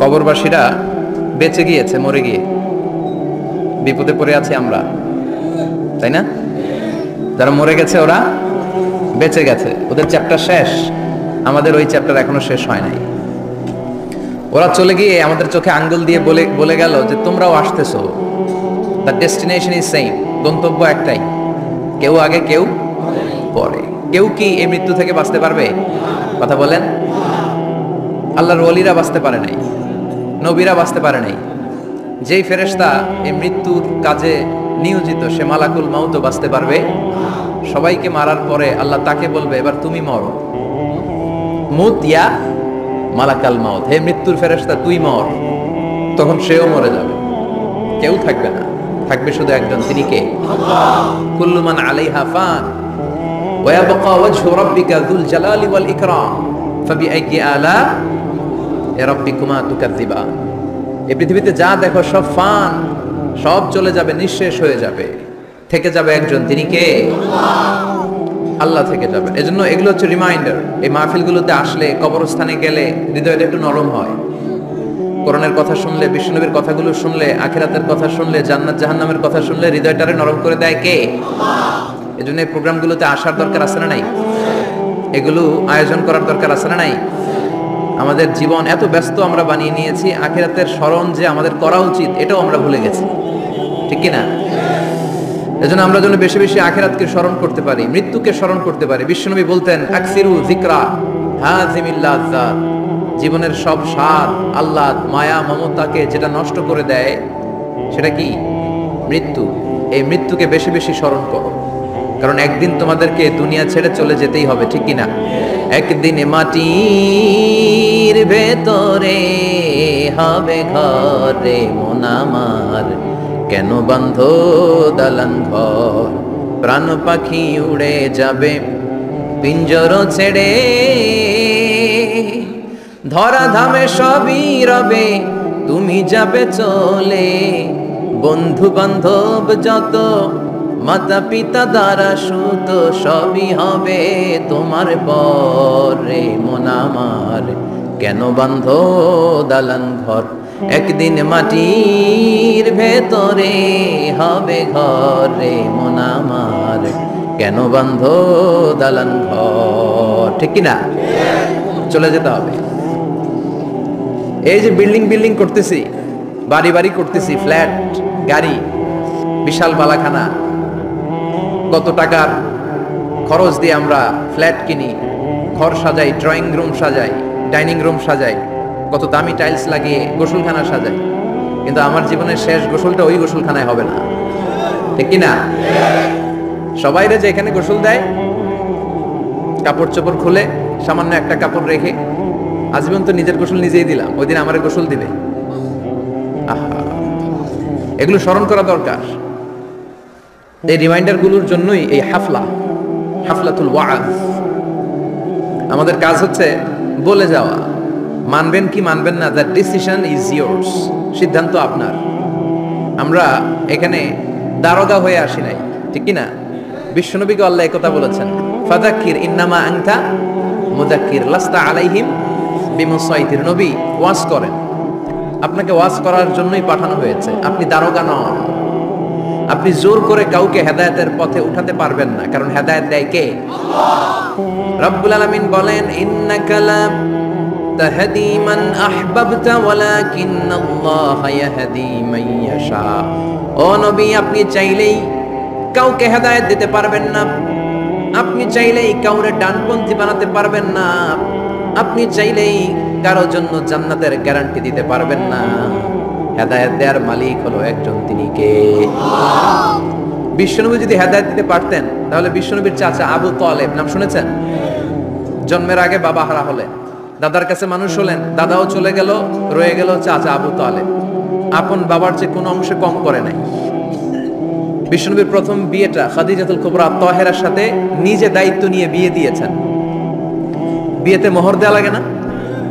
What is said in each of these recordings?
কবরবাসীরা বেঁচে গিয়েছে, মরে গিয়ে বিপদে পড়ে আছি আমরা, তাই না? যারা মরে গেছে ওরা বেঁচে গেছে, ওদের চ্যাপ্টার শেষ, আমাদের ওই চ্যাপ্টার এখনো শেষ হয় নাই। ওরা চলে গিয়ে আমাদের চোখে আঙ্গুল দিয়ে বলে গেল যে তোমরাও আসতেছো, দ্য ডেস্টিনেশন ইজ সেম, গন্তব্য একটাই, কেউ আগে কেউ পরে। কেউ কি এই মৃত্যু থেকে বাঁচতে পারবে? কথা বলেন। আল্লাহর ওলিরা বাঁচতে পারে নাই, নবীরা বাঁচতে পারে নাই। যেই ফেরেশতা এই মৃত্যুর কাজে নিয়োজিত সে মালাকুল মাউতও বাঁচতে পারবে? সবাইকে মারার পরে আল্লাহ তাকে বলবে এবার তুমি মরো, মুত ইয়া মালাকাল মাউত, হে মৃত্যুর ফেরেশতা তুই মর। তখন সেও মরে যাবে, কেউ থাকবে না, থাকবে শুধু একজন, তিনি কে? কুল্লু মান আলাইহা ফান ওয়া ইয়াবকা ওয়াজহু রাব্বিকা যুল জালালি ওয়াল ইকরাম ফাবিআইয়ি আলা রাব্বিকুমা তুকাযযিবান। এই পৃথিবীতে যা দেখো সব ফান, সব চলে যাবে, নিঃশেষ হয়ে যাবে, থেকে যাবে একজন, তিনি কে? আল্লাহ থেকে যাবে। এজন্য এগুলো হচ্ছে রিমাইন্ডার। এই মাহফিলগুলোতে আসলে, কবরস্থানে গেলে হৃদয়টা একটু নরম হয়। কোরআনের কথা শুনলে, বিষ্ণুনবীর কথাগুলো শুনলে, আখিরাতের কথা শুনলে, জান্নাত জাহান্নামের কথা শুনলে হৃদয়টারে নরম করে দেয় কে? এজন্য এই প্রোগ্রামগুলোতে আসার দরকার আছে না নাই? এগুলো আয়োজন করার দরকার আছে না নাই? আমাদের জীবন এত ব্যস্ত আমরা বানিয়ে নিয়েছি, আখিরাতের স্মরণ যে আমাদের করা উচিত এটাও আমরা ভুলে গেছি, ঠিক কি না? এজন্য আমরা যেন বেশি বেশি আখিরাতকে স্মরণ করতে পারি, মৃত্যুকে স্মরণ করতে পারি। বিশ্বনবী বলতেন আকসিরু যিকরা হাযিমিল লাযযাত, জীবনের সব স্বাদ, আহ্লাদ, মায়া, মমতাকে যেটা নষ্ট করে দেয় সেটা কি? মৃত্যু। এই মৃত্যুকে বেশি বেশি স্মরণ করো, কারণ একদিন তোমাদেরকে দুনিয়া ছেড়ে চলে যেতেই হবে, ঠিক কি না? একদিন মাটির ভেতরে হবে ঘরে মন আমার, কেন বান্ধ দালান ঘর, প্রাণ পাখি উড়ে যাবে পিঞ্জর ছেড়ে, ধরা ধামে সবই রবে তুমি যাবে চলে, বন্ধু বান্ধব যত, মাতা পিতা দ্বারা সুত, সবই হবে তোমার পরে মন আমার, কেন বান্ধ দালান ঘর, একদিন মাটির ভেতরে হবে ঘরে মন আমার, কেন বান্ধ দালান ঘর, ঠিক কিনা? চলে যেতে হবে। এই যে বিল্ডিং বিল্ডিং করতেছি, বাড়ি বাড়ি করতেছি, ফ্ল্যাট, গাড়ি, বিশাল বালাখানা, কত টাকার খরচ দিয়ে আমরা ফ্ল্যাট কিনি, ঘর সাজাই, ড্রয়িং রুম সাজাই, ডাইনিং রুম সাজাই, কত দামি টাইলস লাগিয়ে গোসলখানা সাজাই, কিন্তু আমার জীবনের শেষ গোসলটা ওই গোসলখানায় হবে না, ঠিক কি না? সবাইরে যে এখানে গোসল দেয়, কাপড় চোপড় খুলে সামান্য একটা কাপড় রেখে, আজীবন তো নিজের গোসল নিজেই দিলাম, ওই দিন আমার গোসল দিবে। আহা, এগুলো স্মরণ করা দরকার। এই রিমাইন্ডার গুলোর জন্যই এই হাফলাতুল ওয়াজ। আমাদের কাজ হচ্ছে বলে যাওয়া, মানবেন কি মানবেন না, দ্য ডিসিশন ইজ ইয়োর্স, সিদ্ধান্ত আপনার। আমরা এখানে দারোগা হয়ে আসি নাই, ঠিক কি না? বিশ্বনবীকে আল্লাহ একথা বলেছেন, ফাযাক্কির ইন্নামা আনতা মুযাক্কির লাস্তা আলাইহিম বিমুসাইতির। নবী ওয়াজ করেন, আপনাকে ওয়াজ করার জন্যই পাঠানো হয়েছে, আপনি দারোগা নন। আপনি জোর করে কাউকে হেদায়েতের পথে উঠাতে পারবেন না, কারণ হেদায়েত দেয় কে? রব্বুল আলামিন বলেন ইন্নাকা লা তাহদি মান আহবাবতা ওয়ালাকিন্নাল্লাহা ইয়াহদি মান ইয়াশা। ও নবী, আপনি চাইলেই কাউকে হেদায়েত দিতে পারবেন না, আপনি চাইলেই কাউরে ডানপন্থী বানাতে পারবেন না, আপনি চাইলেই কারো জন্য জান্নাতের গ্যারান্টি দিতে পারবেন না। হেদায়েত দেওয়ার মালিক হলো একজন, তিনি কে? বিশ্বনবী যদি হেদায়েত দিতে পারতেন তাহলে বিশ্বনবীর চাচা আবু তালেব, নাম শুনেছেন? জন্মের আগে বাবা হারা হলেন, দাদার কাছে মানুষ হলেন, দাদাও চলে গেল, রয়ে গেল চাচা আবু তালেব। আপন বাবার চেয়ে কোনো অংশে কম করে নাই। বিশ্বনবীর প্রথম বিয়েটা খাদিজাতুল কুবরা তাহেরার সাথে নিজে দায়িত্ব নিয়ে বিয়ে দিয়েছেন। বিয়েতে মোহর দেওয়া লাগে না?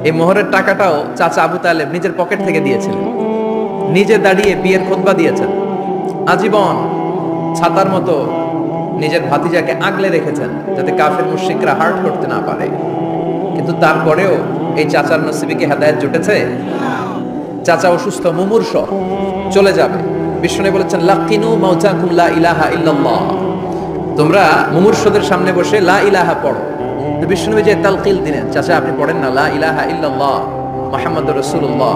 এই মোহরের টাকাটাও চাচা আবু তালেব নিজের পকেট থেকে দিয়েছিলেন, নিজে দাঁড়িয়ে বিয়ের খুতবা দিয়েছেন। আজীবন ছাতার মতো নিজের ভাতিজাকে আগলে রেখেছেন যাতে কাফের মুশরিকরা হার্ট করতে না পারে। কিন্তু তারপরেও এই চাচার নসিবে কি হেদায়েত জুটেছে? চাচা অসুস্থ, মুমূর্ষ, চলে যাবে। বিষ্ণু বলেছেন লাকিনু মাউতাকুম লা ইলাহা ইল্লাল্লাহ, তোমরা মুমূর্ষদের সামনে বসে লা ইলাহা পড়ো। তো বিষ্ণু যে তালকিল দিলেন, চাচা আপনি পড়েন না লা ইলাহা ইল্লাল্লাহ মুহাম্মাদুর রাসূলুল্লাহ।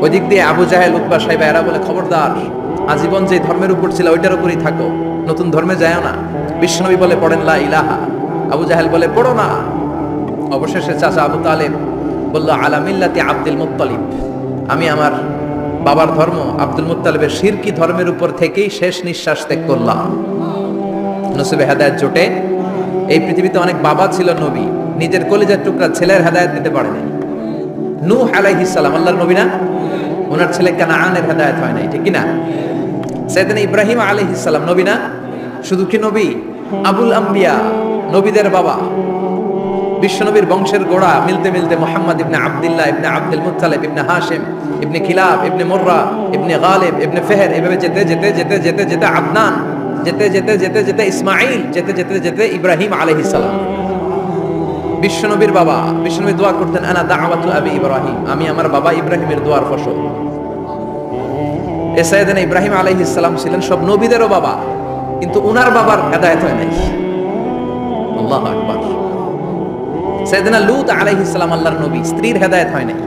ওইদিক দিয়ে আবু জাহেল, উতবা, সাইবা এরা বলে খবরদার, আজীবন যে ধর্মের উপর ছিল ওইটার উপরই থাকো, নতুন ধর্মে যায়ও না। বিষ্ণু বলে পড়েন লা ইলাহা, আবু জাহেল বলে পড়ো না। অবশেষে চাচা আবু তালেব বলল আলা মিল্লাতি আব্দুল মুত্তালিব, আমি আমার বাবার ধর্ম আব্দুল মুত্তালিবের শিরকি ধর্মের উপর থেকেই শেষ নিঃশ্বাস ত্যাগ করলাম। নসিবে হেদায়েত জোটে। এই পৃথিবীতে অনেক বাবা ছিল নবী, নিজের কলিজার টুকরা ছেলের হেদায়েত দিতে পারে নাই। নূহ আলাইহিস সালাম আল্লাহর নবী না, ওনার ছেলে কানাআনের হেদায়েত হয় নাই, ঠিক কি না? সাইয়েদনা ইব্রাহিম আলাইহিস সালাম নবী না, শুধু কি নবী, আবুল আম্বিয়া, নবীদের বাবা। বিশ্বনবীর বংশের গোড়া মিলতে মিলতে মুহাম্মদ ইবনে আব্দুল্লাহ ইবনে আব্দুল মুত্তালিব ইবনে হাশিম ইবনে কিলাব ইবনে মুররা ইবনে গালিব ইবনে ফিহর, এভাবে যেতে যেতে যেতে যেতে যেতে আদনান, যেতে যেতে যেতে যেতে ইসমাঈল, যেতে যেতে যেতে ইব্রাহিম আলাইহিস সালাম। বিশ্বনবীর বাবা, বিশ্বনবী দোয়া করতেন আনা দাওয়াতু আবি ইব্রাহিম, আমি আমার বাবা ইব্রাহিমের দোয়ার ফসল। সাইয়েদনা ইব্রাহিম আলাইহিস সালাম ছিলেন সব নবীদেরও বাবা, কিন্তু উনার বাবার হেদায়েত হয় নাই। আল্লাহু আকবার। সাইয়েদনা লূত আলাইহিস সালাম আল্লাহর নবী, স্ত্রীর হেদায়েত হয় নাই,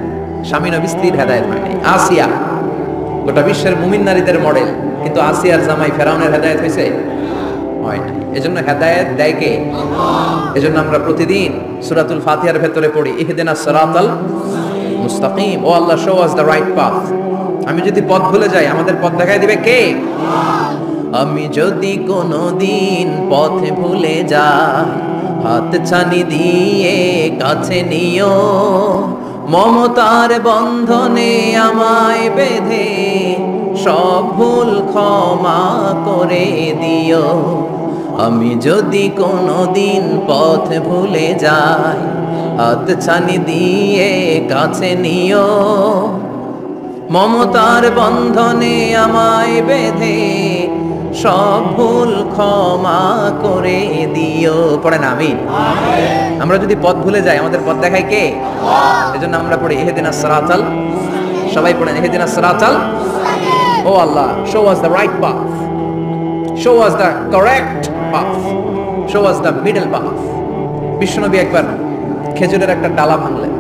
স্বামী নবী, স্ত্রীর হেদায়েত হয় নাই। আসিয়া গোটা বিশ্বের মুমিন নারীদের মডেল, কিন্তু আসিয়ার জামাই ফেরাউনের হেদায়েত হয়েছে? হয় নাই। এজন্য হেদায়েত দেয় কে? এজন্য আমরা প্রতিদিন সূরাতুল ফাতিহার ভেতরে পড়ি ইহদিনাস সিরাতাল মুস্তাকিম, O Allah show us the right path. আমি যদি পথ ভুলে যাই, আমাদের পথ দেখায় দিবে কে? আমি যদি কোনোদিন পথে ভুলে যাই, হাত ছানি দিয়ে কাছে নিও, মমতার বন্ধনে আমায় বেঁধে সব ভুল ক্ষমা করে দিও। আমি যদি কোনোদিন পথ ভুলে যাই, হাত ছানি দিয়ে কাছে নিও, মমতার বন্ধনে আমায় বেঁধে সব ভুল ক্ষমা করে দিও। পড়েন আমিন। আমরা যদি পথ ভুলে যাই, আমাদের পথ দেখায় কে? এজন্য আমরা পড়ি ইহদিনাস সিরাতাল, সবাই পড়েন ইহদিনাস সিরাতাল। O Allah, show us the right path, show us the correct path, show us the middle path. বিশ্বনবী একবার খেজুরের একটা ডালা ভাঙলেন,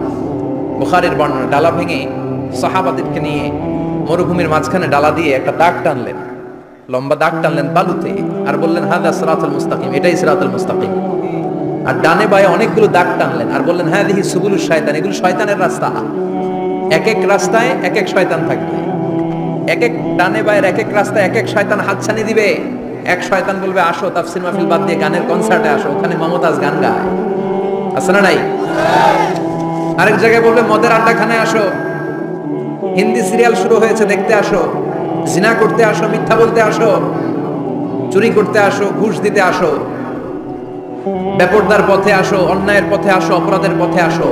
বুখারীর বর্ণনা। ডালা ভেঙে সাহাবাদেরকে নিয়ে মরুভূমির মাঝখানে ডালা দিয়ে একটা দাগ টানলেন, লম্বা দাগ টানলেন বালুতে, আর বললেন হাদা সিরাতুল মুস্তাকিম, এটাই সিরাতুল মুস্তাকিম। আর ডানে বায়ে অনেকগুলো দাগ টানলেন আর বললেন হাদিহি সুবুলুশ শায়তান, এগুলো শয়তানের রাস্তা। এক এক রাস্তায় এক এক শয়তান থাকবে, এক এক ডানে বায়ের এক এক রাস্তায় এক এক শয়তান হাতছানি দিবে। এক শয়তান বলবে আসো তাফসীর মাহফিল বাদ দিয়ে গানের কনসার্টে আসো, ওখানে মমতাজ গান গায়, আছে না নাই? আরেক জায়গায় বলবে মদের আড্ডাখানায় আসো, হিন্দি সিরিয়াল শুরু হয়েছে দেখতে আসো, জিনা করতে আসো, মিথ্যা বলতে আসো, চুরি করতে আসো, ঘুষ দিতে আসো, বেপরদার পথে আসো, অন্যায়ের পথে আসো, অপরাধের পথে আসো।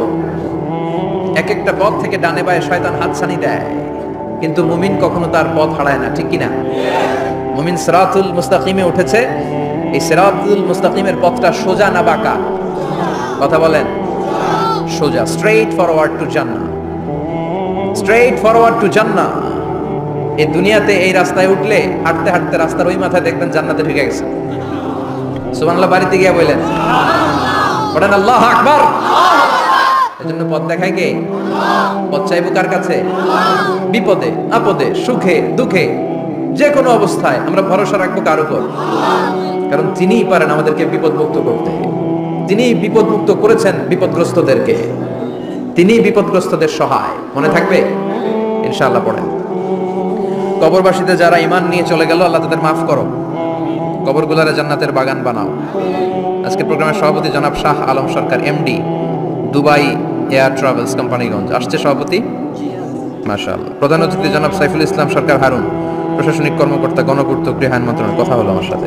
এক একটা পথ থেকে ডানে বায়ে শয়তান হাতছানি দেয়, কিন্তু মুমিন কখনো তার পথ হারায় না, ঠিক কিনা? মুমিন সিরাতুল মুস্তাকিমে উঠেছে। এই সিরাতুল মুস্তাকিমের পথটা সোজা না বাঁকা? কথা বলেন। সোজা, স্ট্রেইট ফরওয়ার্ড টু জান্নাহ, স্ট্রেইট ফরওয়ার্ড টু জান্নাহ। এই দুনিয়াতে এই রাস্তায় উঠলে হাঁটতে হাঁটতে রাস্তার ওই মাথায় দেখবেন জান্নাতে ঢুকে গেছে। সুবহানাল্লাহ। বাড়িতে গিয়ে বললেন, বলেন আল্লাহু আকবার। এজন্য পথ দেখায় কে? পথ চাইবো কার কাছে? বিপদে আপদে, সুখে দুঃখে, যে কোনো অবস্থায় আমরা ভরসা রাখবো কার উপর? কারণ তিনিই পারেন আমাদেরকে বিপদ মুক্ত করতে। তিনি বিপদ মুক্ত করেছেন বিপদগ্রস্তদেরকে, তিনি বিপদগ্রস্তদের সহায়। মনে থাকবে ইনশাআল্লাহ। পড়েন কবরবাসীতে যারা ঈমান নিয়ে চলে গেল, আল্লাহ তাদের মাফ করো, কবরগুলারে জান্নাতের বাগান বানাও। আজকে প্রোগ্রামের সভাপতি জনাব Shah Alam Sarkar, MD, Dubai air travels Companiganj আসছে সভাপতি, মাশাআল্লাহ। প্রধান অতিথি জনাব সাইফুল ইসলাম সরকার হারুন, প্রশাসনিক কর্মকর্তা, গণপূর্ত গৃহায়ন মন্ত্রণালয়। কথা হলো আমার সাথে।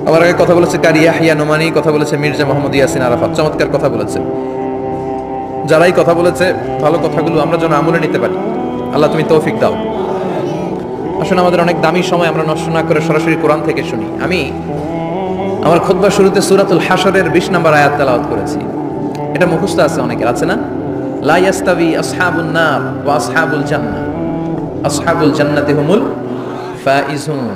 আমার আগে কথা বলেছে কারি ইয়াহিয়া নোমানি, কথা বলেছে মির্জা মোহাম্মদ ইয়াসিন আরাফাত, চমৎকার কথা বলেছে। যারাই কথা বলেছে, ভালো কথাগুলো আমরা যেন আমলে নিতে পারি। আল্লাহ তুমি তৌফিক দাও। আসুন আমাদের অনেক দামি সময় আমরা নষ্ট না করে সরাসরি কোরআন থেকে শুনি। আমি আমার খুতবার শুরুতে সূরাতুল হাশরের 20 নম্বর আয়াত তেলাওয়াত করেছি। এটা মুখস্থ আছে অনেকের, আছে না? লা ইয়াস্তাবি আসহাবুন নার ওয়া আসহাবুল জান্নাহ, আসহাবুল জান্নাতি হুমুল ফাইজুন।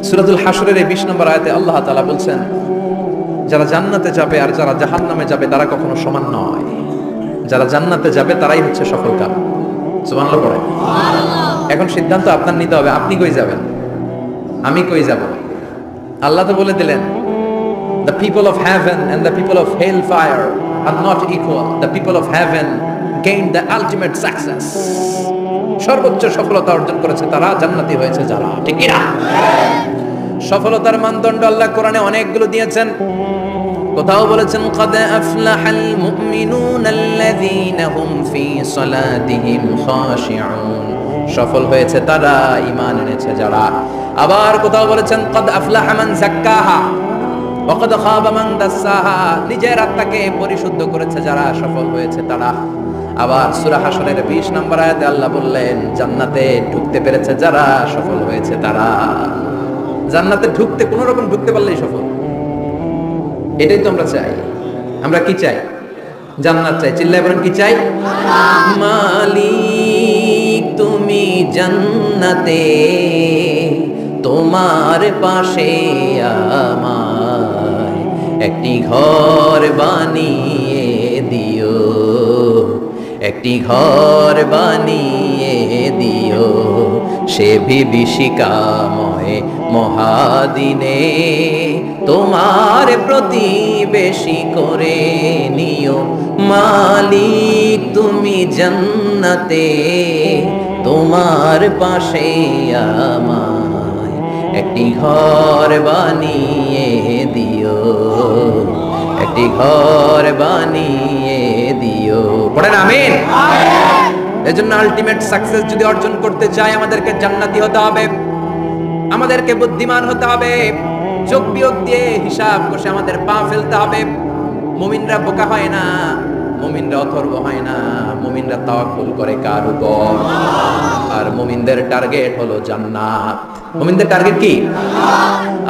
সূরাতুল হাশরের 20 নম্বর আয়াতে আল্লাহ তাআলা বলছেন, যারা জান্নাতে যাবে আর যারা জাহান্নামে যাবে তারা কখনো সমান নয়। যারা জান্নাতে যাবে তারাই হচ্ছে সফলকাম। সুবহানাল্লাহ পড়ে। এখন সিদ্ধান্ত আপনার নিতে হবে, আপনি কই যাবেন, আমি কই যাব। আল্লাহ তো বলে দিলেন, the people of heaven and the people of hellfire are not equal. The people of heaven gained the ultimate success. সর্বোচ্চ সফলতা অর্জন করেছে তারা, জান্নাতি হয়েছে যারা। ঠিক কি না? সফলতার মানদণ্ড আল্লাহ কোরআনে অনেকগুলো দিয়েছেন। কোথাও বলেছেন, قد أفلح المؤمنون الذين هم في صلاتهم خاشعون, সফল হয়েছে তারা, ঈমান এনেছে যারা। আবার কোথাও বলেছেন, قد أفلح من زكاها وقد خاب من دساها, নিজের আত্মাকে পরিশুদ্ধ করেছে যারা, সফল হয়েছে তারা। আবার সূরা হাশরের 20 নম্বর আয়াতে আল্লাহ বললেন, জান্নাতে ঢুকতে পেরেছে যারা, সফল হয়েছে তারা। জান্নাতে ঢুকতে, কোন রকম ঢুকতে পারলেই সফল। এটাই তো আমরা চাই। আমরা কি চাই? জান্নাত চাই। চিল্লায় বলেন কি চাই? মালিক তুমি জান্নাতে, তোমার পাশে আমায় একটি ঘর বানিয়ে দিও, একটি ঘর বানিয়ে দিও, সে বিভীষিকাময় মহাদিনে তোমার প্রতিবেশী করে নিও। মালিক তুমি জান্নাতে, তোমার পাশে আমায় একটি ঘর বানিয়ে দিও, একটি ঘর বানিয়ে দিও। পড়েন আমিন। এজন্য আলটিমেট সাকসেস যদি অর্জন করতে চাই, আমাদেরকে জান্নাতি হতে হবে, আমাদেরকে বুদ্ধিমান হতে হবে, যোগ বিয়োগ দিয়ে হিসাব কষে আমাদের পা ফেলতে হবে। মুমিনরা বোকা হয় না, মুমিনরা অথর্ব হয় না, মুমিনরা তাওয়াক্কুল করে কার উপর? আর মুমিনদের টার্গেট হলো জান্নাত। মুমিনদের টার্গেট কি?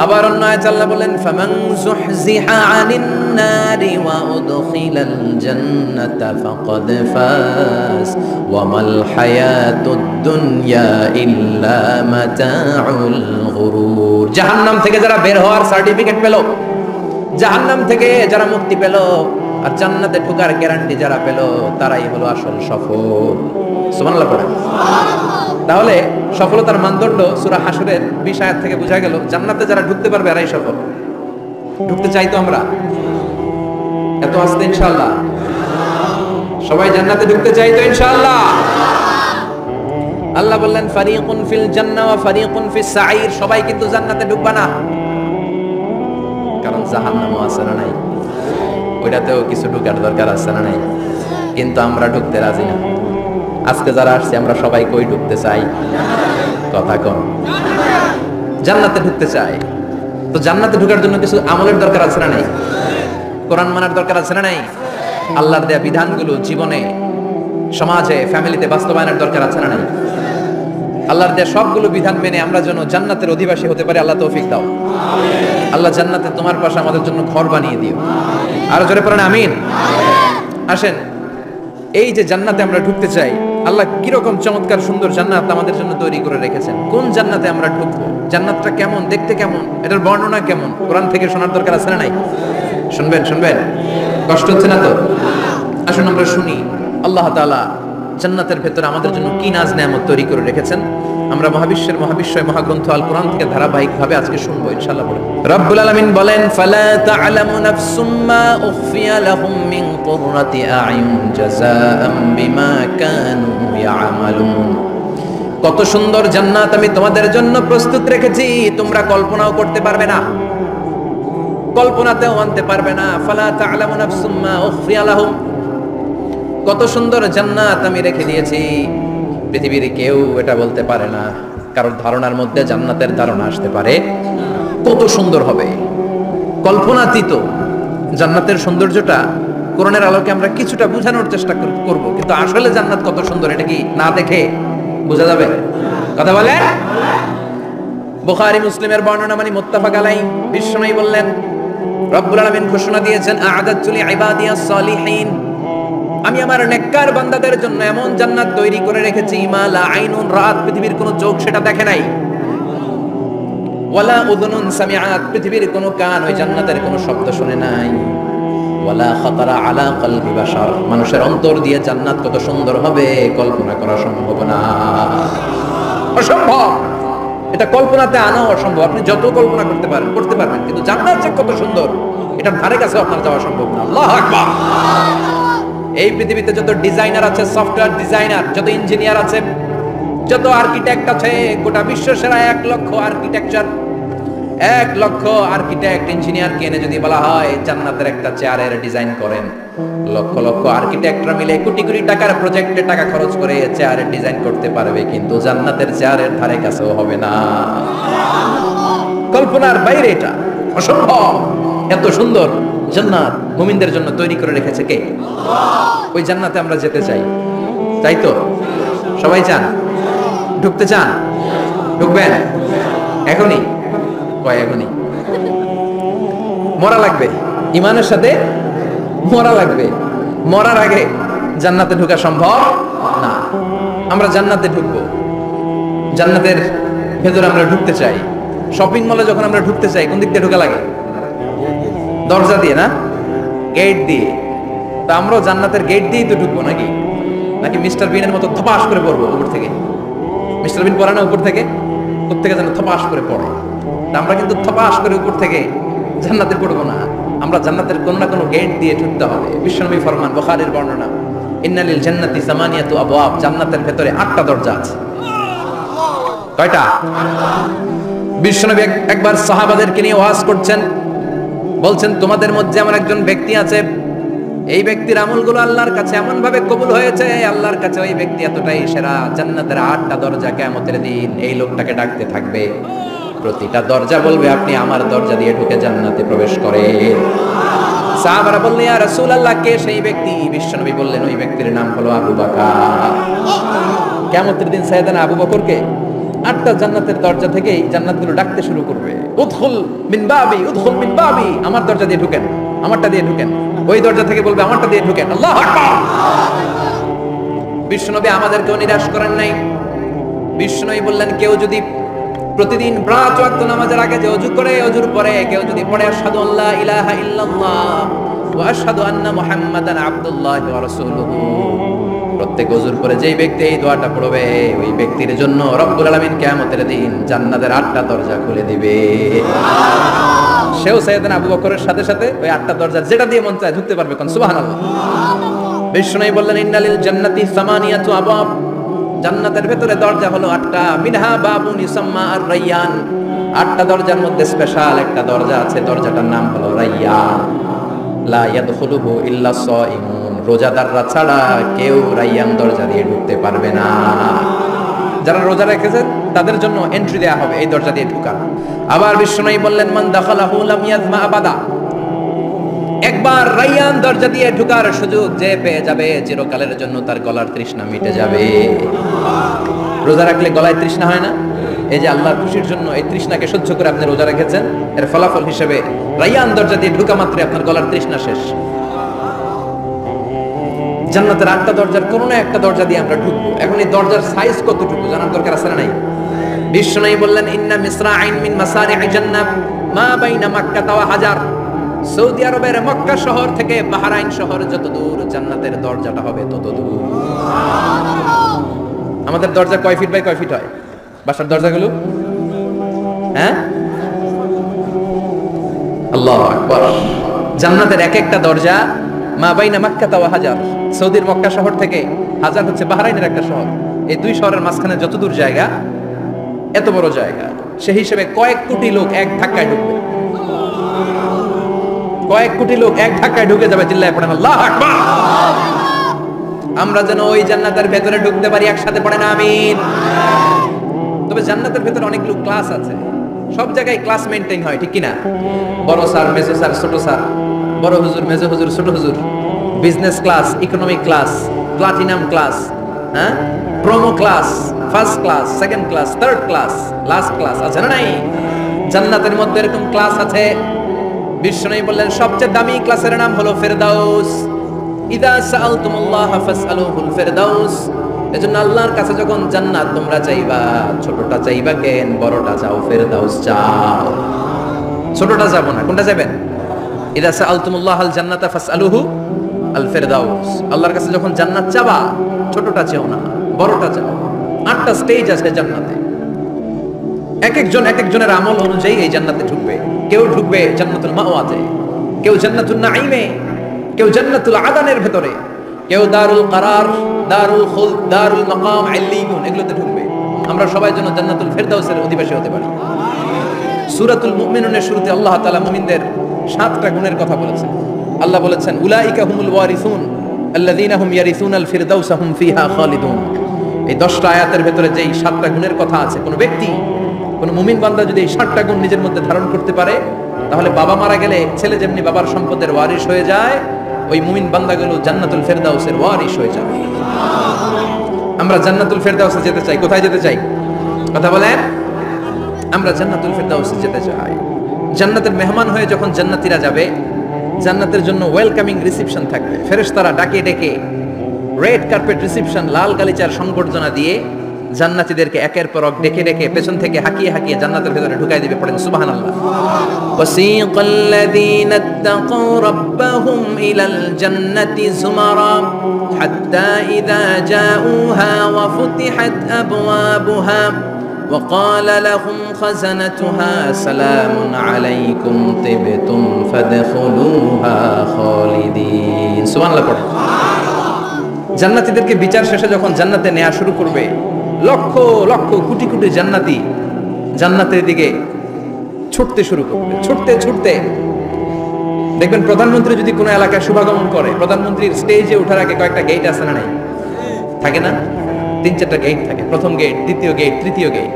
আবার অন্য আয়াতে আল্লাহ বলেন, ফামান যুহজিহা আনিন নারি ওয়া উদখিলাল জান্নাতা ফাকাদ ফাজ ওয়া মাল হায়াতুদ দুনিয়া ইল্লা মাতাউল গুরুর। জাহান্নাম থেকে যারা বের হওয়ার সার্টিফিকেট পেল, জাহান্নাম থেকে যারা মুক্তি পেল, আর জান্নাতে ঢোকার গ্যারান্টি যারা পেল, তারাই হলো আসল সফল। সুবহানাল্লাহ পড়ে। তাহলে সফলতার মানদণ্ড সূরা হাশরের 20 আয়াত থেকে বোঝা গেল, জান্নাতে যারা ঢুকতে পারবে এরাই সফল। ঢুকতে চাই তো আমরা? এত আসতে ইনশাআল্লাহ সবাই জান্নাতে ঢুকতে চাই তো ইনশাআল্লাহ? আল্লাহ বললেন, ফারিকুন ফিল জান্নাহ ওয়া ফারিকুন ফিস সাঈর। সবাই কিন্তু জান্নাতে ঢুকবে না, কারণ জাহান্নামও আছে না নাই? ওইটাতেও কিছু ঢুকার দরকার আছে না নাই? কিন্তু আমরা ঢুকতে রাজি না। আজকে যারা আসছে আমরা সবাই কই ঢুকতে চাই? কথা কম। জান্নাতে ঢুকতে চাই। তো জান্নাতে ঢোকার জন্য কিছু আমলের দরকার আছে না নাই? কোরআন মানার দরকার আছে না নাই? আল্লাহর দেয়া বিধানগুলো জীবনে, সমাজে, ফ্যামিলিতে বাস্তবায়নের দরকার আছে না নাই? আল্লাহর দেয়া সবগুলো বিধান মেনে আমরা যেন জান্নাতের অধিবাসী হতে পারি, আল্লাহ তৌফিক দাও। আল্লাহ জান্নাতে তোমার পাশে আমাদের জন্য ঘর বানিয়ে দিও। আরো জোরে পড়েন আমিন। আসেন, এই যে জান্নাতে আমরা ঢুকতে চাই, আল্লাহ কিরকম চমৎকার সুন্দর জান্নাত আমাদের জন্য তৈরি করে রেখেছেন। কোন জান্নাতে আমরা ঢুকবো, জান্নাতটা কেমন, দেখতে কেমন, এটার বর্ণনা কেমন, কোরআন থেকে শোনার দরকার আছে না নাই? শুনবেন, শুনবেন, কষ্ট হচ্ছে না তো? আসুন আমরা শুনি আল্লাহ তাআলা জান্নাতের ভেতরে আমাদের জন্য কি নাজ নেয়ামত তৈরি করে রেখেছেন। আমরা মহাবিশ্বের মহাবিশ্বয় মহাগ্রন্থ আল কোরআন থেকে ধারাবাহিকভাবে আজকে শুনবো ইনশাআল্লাহ। বলেন রব্বুল আলামিন বলেন, ফালা তা'লামু নাফসুম মা উখফিয়া লাহুম মিন কুররাতি আ'য়ুন জাযাআম বিমা কানু ইয়া'মালুন। কত সুন্দর জান্নাত আমি তোমাদের জন্য প্রস্তুত রেখেছি, তোমরা কল্পনাও করতে পারবে না, কল্পনাতেও আনতে পারবে না। ফালা তা'লামু নাফসুম মা উখফিয়া লাহুম, কত সুন্দর জান্নাত আমি রেখে দিয়েছি, পৃথিবীর কেউ এটা বলতে পারে না। কারণ ধারণার মধ্যে জান্নাতের ধারণা আসতে পারে কত সুন্দর হবে, কল্পনাতীত। জান্নাতের সৌন্দর্যটা কোরআনের আলোকে আমরা কিছুটা বোঝানোর চেষ্টা করব, কিন্তু আসলে জান্নাত কত সুন্দর এটা কি না দেখে বোঝা যাবে? কথা বলে। বুখারী মুসলিমের বর্ণনা মানে মুত্তাফাক আলাইহি। বিশ্বনবী বললেন, রব্বুল আলামিন ঘোষণা দিয়েছেন, আ'আদাতু লিইবাদিয়াস সালিহিন, আমি আমি আমার নেককার বান্দাদের জন্য এমন জান্নাত তৈরি করে রেখেছি মা লা আইনুন রাত, পৃথিবীর কোনো চোখ সেটা দেখে নাই, ওয়ালা উযুনুন সামিআত, পৃথিবীর কোনো কান ওই জান্নাতের কোনো শব্দ শুনে নাই, ওয়ালা খাতারা আলা কলবি বাশার, মানুষের অন্তর দিয়ে জান্নাত কত সুন্দর হবে কল্পনা করা সম্ভব না, অসম্ভব। এটা কল্পনাতে আনা অসম্ভব। আপনি যত কল্পনা করতে পারবেন, কিন্তু জান্নাত যে কত সুন্দর এটার ধারে কাছে আপনার যাওয়া সম্ভব না। আল্লাহু আকবার। এই পৃথিবীতে যত ডিজাইনার আছে, সফটওয়্যার ডিজাইনার, যত ইঞ্জিনিয়ার আছে, যত আর্কিটেক্ট আছে, গোটা বিশ্ব সেরা 1 লক্ষ আর্কিটেকচার, 1 লক্ষ আর্কিটেক্ট ইঞ্জিনিয়ারকে এনে যদি বলা হয় জান্নাতের একটা চেয়ারের ডিজাইন করেন, লক্ষ লক্ষ আর্কিটেক্টরা মিলে কোটি কোটি টাকার প্রজেক্টে টাকা খরচ করে চেয়ারের ডিজাইন করতে পারবে, কিন্তু জান্নাতের চেয়ারের ধারে কাছেও হবে না। কল্পনার বাইরে, এটা অসম্ভব। এত সুন্দর জান্নাত মুমিনদের জন্য তৈরি করে রেখেছে কে? ওই জান্নাতে আমরা যেতে চাই, তাই তো? সবাই চান? ঢুকতে চান? ঢুকবেন এখনই? এখনই মরা লাগবে, ইমানের সাথে মরা লাগবে। মরার আগে জান্নাতে ঢোকা সম্ভব না। আমরা জান্নাতে ঢুকবো, জান্নাতের ভেতরে আমরা ঢুকতে চাই। শপিং মলে যখন আমরা ঢুকতে চাই কোন দিক দিয়ে ঢোকা লাগে? দরজা দিয়ে না, গেট দিয়ে। তা আমরাও জান্নাতের গেট দিয়েই তো ঢুকবো নাকি? নাকি মিস্টার বিনের মতো থপাস করে পড়বো উপর থেকে? মিস্টার বিন পড়ে না উপর থেকে? প্রত্যেকে যেন থপাস করে পড়ে। তা আমরা কিন্তু থপাস করে উপর থেকে জান্নাতে পড়বো না, আমরা জান্নাতের কোন না কোনো গেট দিয়ে ঢুকতে হবে। বিশ্বনবী ফরমান, বুখারীর বর্ণনা, ইন্নালিল জান্নাতি সামানিয়াতু আবওয়াব, জান্নাতের ভেতরে 8টা দরজা আছে। কয়টা? বিশ্বনবী একবার সাহাবাদেরকে নিয়ে ওয়াজ করছেন, বলছেন তোমাদের মধ্যে এমন একজন ব্যক্তি আছে, এই ব্যক্তির আমলগুলো আল্লাহর কাছে এমন ভাবে কবুল হয়েছে, আল্লাহর কাছে ওই ব্যক্তি এতটাই সেরা, জান্নাতের 8টা দরজা কিয়ামতের দিন এই লোকটাকে ডাকতে থাকবে। প্রতিটা দরজা বলবে আপনি আমার দরজা দিয়ে ঢুকে জান্নাতে প্রবেশ করেন। সাহাবারা বললেন ইয়া রাসূলুল্লাহ, কে সেই ব্যক্তি? বিশ্বনবী বললেন ওই ব্যক্তির নাম হলো আবু বকর। কিয়ামতের দিন সাইয়েদনা আবু বকরকে 8টা জান্নাতের দরজা থেকেই জান্নাতগুলো ডাকতে শুরু করবে, উদখুল মিন বাবি, উদখুল মিন বাবি, আমার দরজা দিয়ে ঢুকেন, আমারটা দিয়ে ঢুকেন। ওই দরজা থেকে বলবে আমারটা দিয়ে ঢুকেন। আল্লাহু আকবার। বিশ্বনবী আমাদেরকেও নিরাশ করেন নাই। বিশ্বনবী বললেন কেউ যদি প্রতিদিন 5 ওয়াক্ত নামাজের আগে যে ওযু করে, ওযুর পরে কেউ যদি পড়ে আশহাদু আল্লা ইলাহা ইল্লাল্লাহ ওয়া আশহাদু আন্না মুহাম্মাদান আবদুল্লাহি ওয়া রাসূলুহু, প্রত্যেক ওযুর পরে যেই ব্যক্তি এই দোয়াটা পড়বে ওই ব্যক্তির জন্য রব্বুল আলামিন কিয়ামতের দিন জান্নাতের 8টা দরজা খুলে দিবে। সেও সাইয়েদনা আবু বকরের সাথে সাথে ওই 8টা দরজা যেটা দিয়ে মন চায় ঢুকতে পারবে। কোন সুবহানাল্লাহ। বিশ্বনবী বললেন ইন্নালিল জান্নাতি সামানিয়াতু আবওয়াব, জান্নাতের ভেতরে দরজা হলো 8টা, মিনহা বাবুন ইউসাম্মা আর-রায়্যান, 8টা দরজার মধ্যে স্পেশাল একটা দরজা আছে, দরজাটার নাম হলো রায়্যান। লা ইয়াদখুলুহু ইল্লা সাইমুন, রোজাদাররা ছাড়া কেউ রায়্যান দরজা দিয়ে ঢুকতে পারবে না। যারা রোজা রেখেছে তাদের জন্য এন্ট্রি দেয়া হবে এই দরজা দিয়ে ঢোকা। আবার বিশ্বনবী বললেন মান দাখালাহু লাম ইয়াজমা আবাদা, একবার রায়্যান দরজা দিয়ে ঢোকার সুযোগ যে পেয়ে যাবে চিরকালের জন্য তার গলার তৃষ্ণা মিটে যাবে। রোজা রাখলে গলায় তৃষ্ণা হয় না? এই যে আল্লাহর খুশির জন্য এই তৃষ্ণাকে সহ্য করে আপনি রোজা রেখেছেন, এর ফলাফল হিসেবে রায়্যান দরজা দিয়ে ঢোকা মাত্রই আপনার গলার তৃষ্ণা শেষ। জান্নাতের 8টা দরজার কোন না একটা দরজা দিয়ে আমরা ঢুকবো। এখন এই দরজার সাইজ কতটুকু জানার দরকার আছে না নাই? বিশ্বনবী বললেন ইন্না মিসরাইন মিন মাসারি'i জান্নাত মা বাইনা মাক্কা ওয়া হাজার, সৌদি আরবের মক্কা শহর থেকে বাহরাইন শহর যত দূর জান্নাতের দরজাটা হবে তত দূর। আমাদের দরজা কয় ফিট বাই কয় ফিট হয় বাসার দরজাগুলো? হ্যাঁ, আল্লাহু আকবার। জান্নাতের এক একটা দরজা মা বাইনা মাক্কা ওয়া হাজার, সৌদির মক্কা শহর থেকে হাজার হচ্ছে বাহরাইনের একটা শহর, এই দুই শহরের মাঝখানে যত দূর জায়গা এত বড় জায়গা, সেই হিসেবে কয়েক কোটি লোক এক ধাক্কায় ঢুকবে। কয়েক কোটি লোক এক ধাক্কায় ঢুকে যাবে। চিল্লায় পড়েন আল্লাহু আকবার। আমরা যেন ওই জান্নাতের ভেতরে ঢুকতে পারি, একসাথে পড়েন আমিন। তবে জান্নাতের ভেতরে অনেকগুলো ক্লাস আছে, সব জায়গায় ক্লাস মেইনটেইন হয়, ঠিক কি না? বড় স্যার, মেজো স্যার, ছোট স্যার, বড় হুজুর, মেজো হুজুর, ছোট হুজুর, business class, economic class, platinum class, হ্যাঁ, promo class, first class, second class, third class, last class আছে না নাই? জান্নাতের মধ্যে এরকম ক্লাস আছে। বিশ্বনবী বললেন সবচেয়ে দামি ক্লাসের নাম হলো ফেরদাউস। ইযা সাআলতুমুল্লাহা ফাসআলুহুল ফিরদাউস, এজন্য আল্লাহর কাছে যখন জান্নাত তোমরা চাইবা, ছোটটা চাইবা কেন, বড়টা চাও, ফিরদাউস চাও। ছোটটা যাবো না, কোনটা যাবেন? ইযা সাআলতুমুল্লাহাল জান্নাতা ফাসআলুহু আল ফিরদাউস, আল্লাহর কাছে যখন জান্নাত চাবা ছোটটা চাও না, বড়টা চাও। 8টা স্টেজ আছে জান্নাতে, এক একজনের আমল অনুযায়ী এই জান্নাতে ঢুকবে। কেউ ঢুকবে জান্নাতুল মাওয়াতে, কেউ জান্নাতুন নাঈমে, কেউ জান্নাতুল আদানের ভেতরে, কেউ দারুল কারার, দারুল খুলদ, দারুল মাকাম, ইল্লিয়ুন এগুলোতে ঢুকবে। আমরা সবাই যেন জান্নাতুল ফিরদাউসের অধিবাসী হতে পারি। সূরাতুল মুমিনুনের শুরুতে আল্লাহ তাআলা মুমিনদের 7টা গুণের কথা বলেছেন। আল্লাহ বলেছেন উলাইকা হুমুল ওয়ারিসুন আল্লাযীনা হুম ইয়ারিসুনাল ফিরদাউসা হুম ফিহা খালিদুন। এই 10টা আয়াতের ভেতরে যেই 7টা গুণের কথা আছে, কোন ব্যক্তি, কোন মুমিন বান্দা যদি এই 7টা গুণ নিজের মধ্যে ধারণ করতে পারে, তাহলে বাবা মারা গেলে ছেলে যেমনি বাবার সম্পদের ওয়ারিশ হয়ে যায়, ওই মুমিন বান্দাগুলো জান্নাতুল ফিরদাউসের ওয়ারিশ হয়ে যাবে। আমরা জান্নাতুল ফিরদাউসে যেতে চাই। কোথায় যেতে চাই? কথা বলেন। আমরা জান্নাতুল ফিরদাউসে যেতে চাই। জান্নাতের মেহমান হয়ে যখন জান্নাতীরা যাবে, জান্নাতের জন্য ওয়েলকামিং রিসেপশন থাকবে। ফেরেশতারা ডাকে ডেকে রেড কার্পেট রিসেপশন, লাল গালিচার সংবর্ধনা দিয়ে জান্নাতীদেরকে একের পর এক ডেকে ডেকে পেছন থেকে হাঁকিয়ে হাঁকিয়ে জান্নাতের ভেতরে ঢুকাই দিবে। পড়েন সুবহানাল্লাহ। ওয়াসিকাল্লাযীনা ইত্তাকাউ রাব্বাহুম ইলাল জান্নাতি যুমারা হাত্তা ইযা জাউহা ওয়া ফুতিহাত আবওয়াবুহা وقال لهم خزنتها سلام عليكم طبتم فادخلوها خالدين। সুবহানাল্লাহ পড়েন। জান্নাতীদেরকে বিচার শেষে যখন জান্নাতে নেওয়া শুরু করবে, লক্ষ লক্ষ কোটি কোটি জান্নাতি জান্নাতের দিকে ছুটতে শুরু করবে। ছুটতে ছুটতে দেখবেন প্রধানমন্ত্রী যদি কোনো এলাকায় শুভাগমন করে, প্রধানমন্ত্রীর স্টেজে ওঠার আগে কয়েকটা গেট আছে না নাই? থাকে না? 3-4টা গেট থাকে। প্রথম গেট, দ্বিতীয় গেট, তৃতীয় গেট।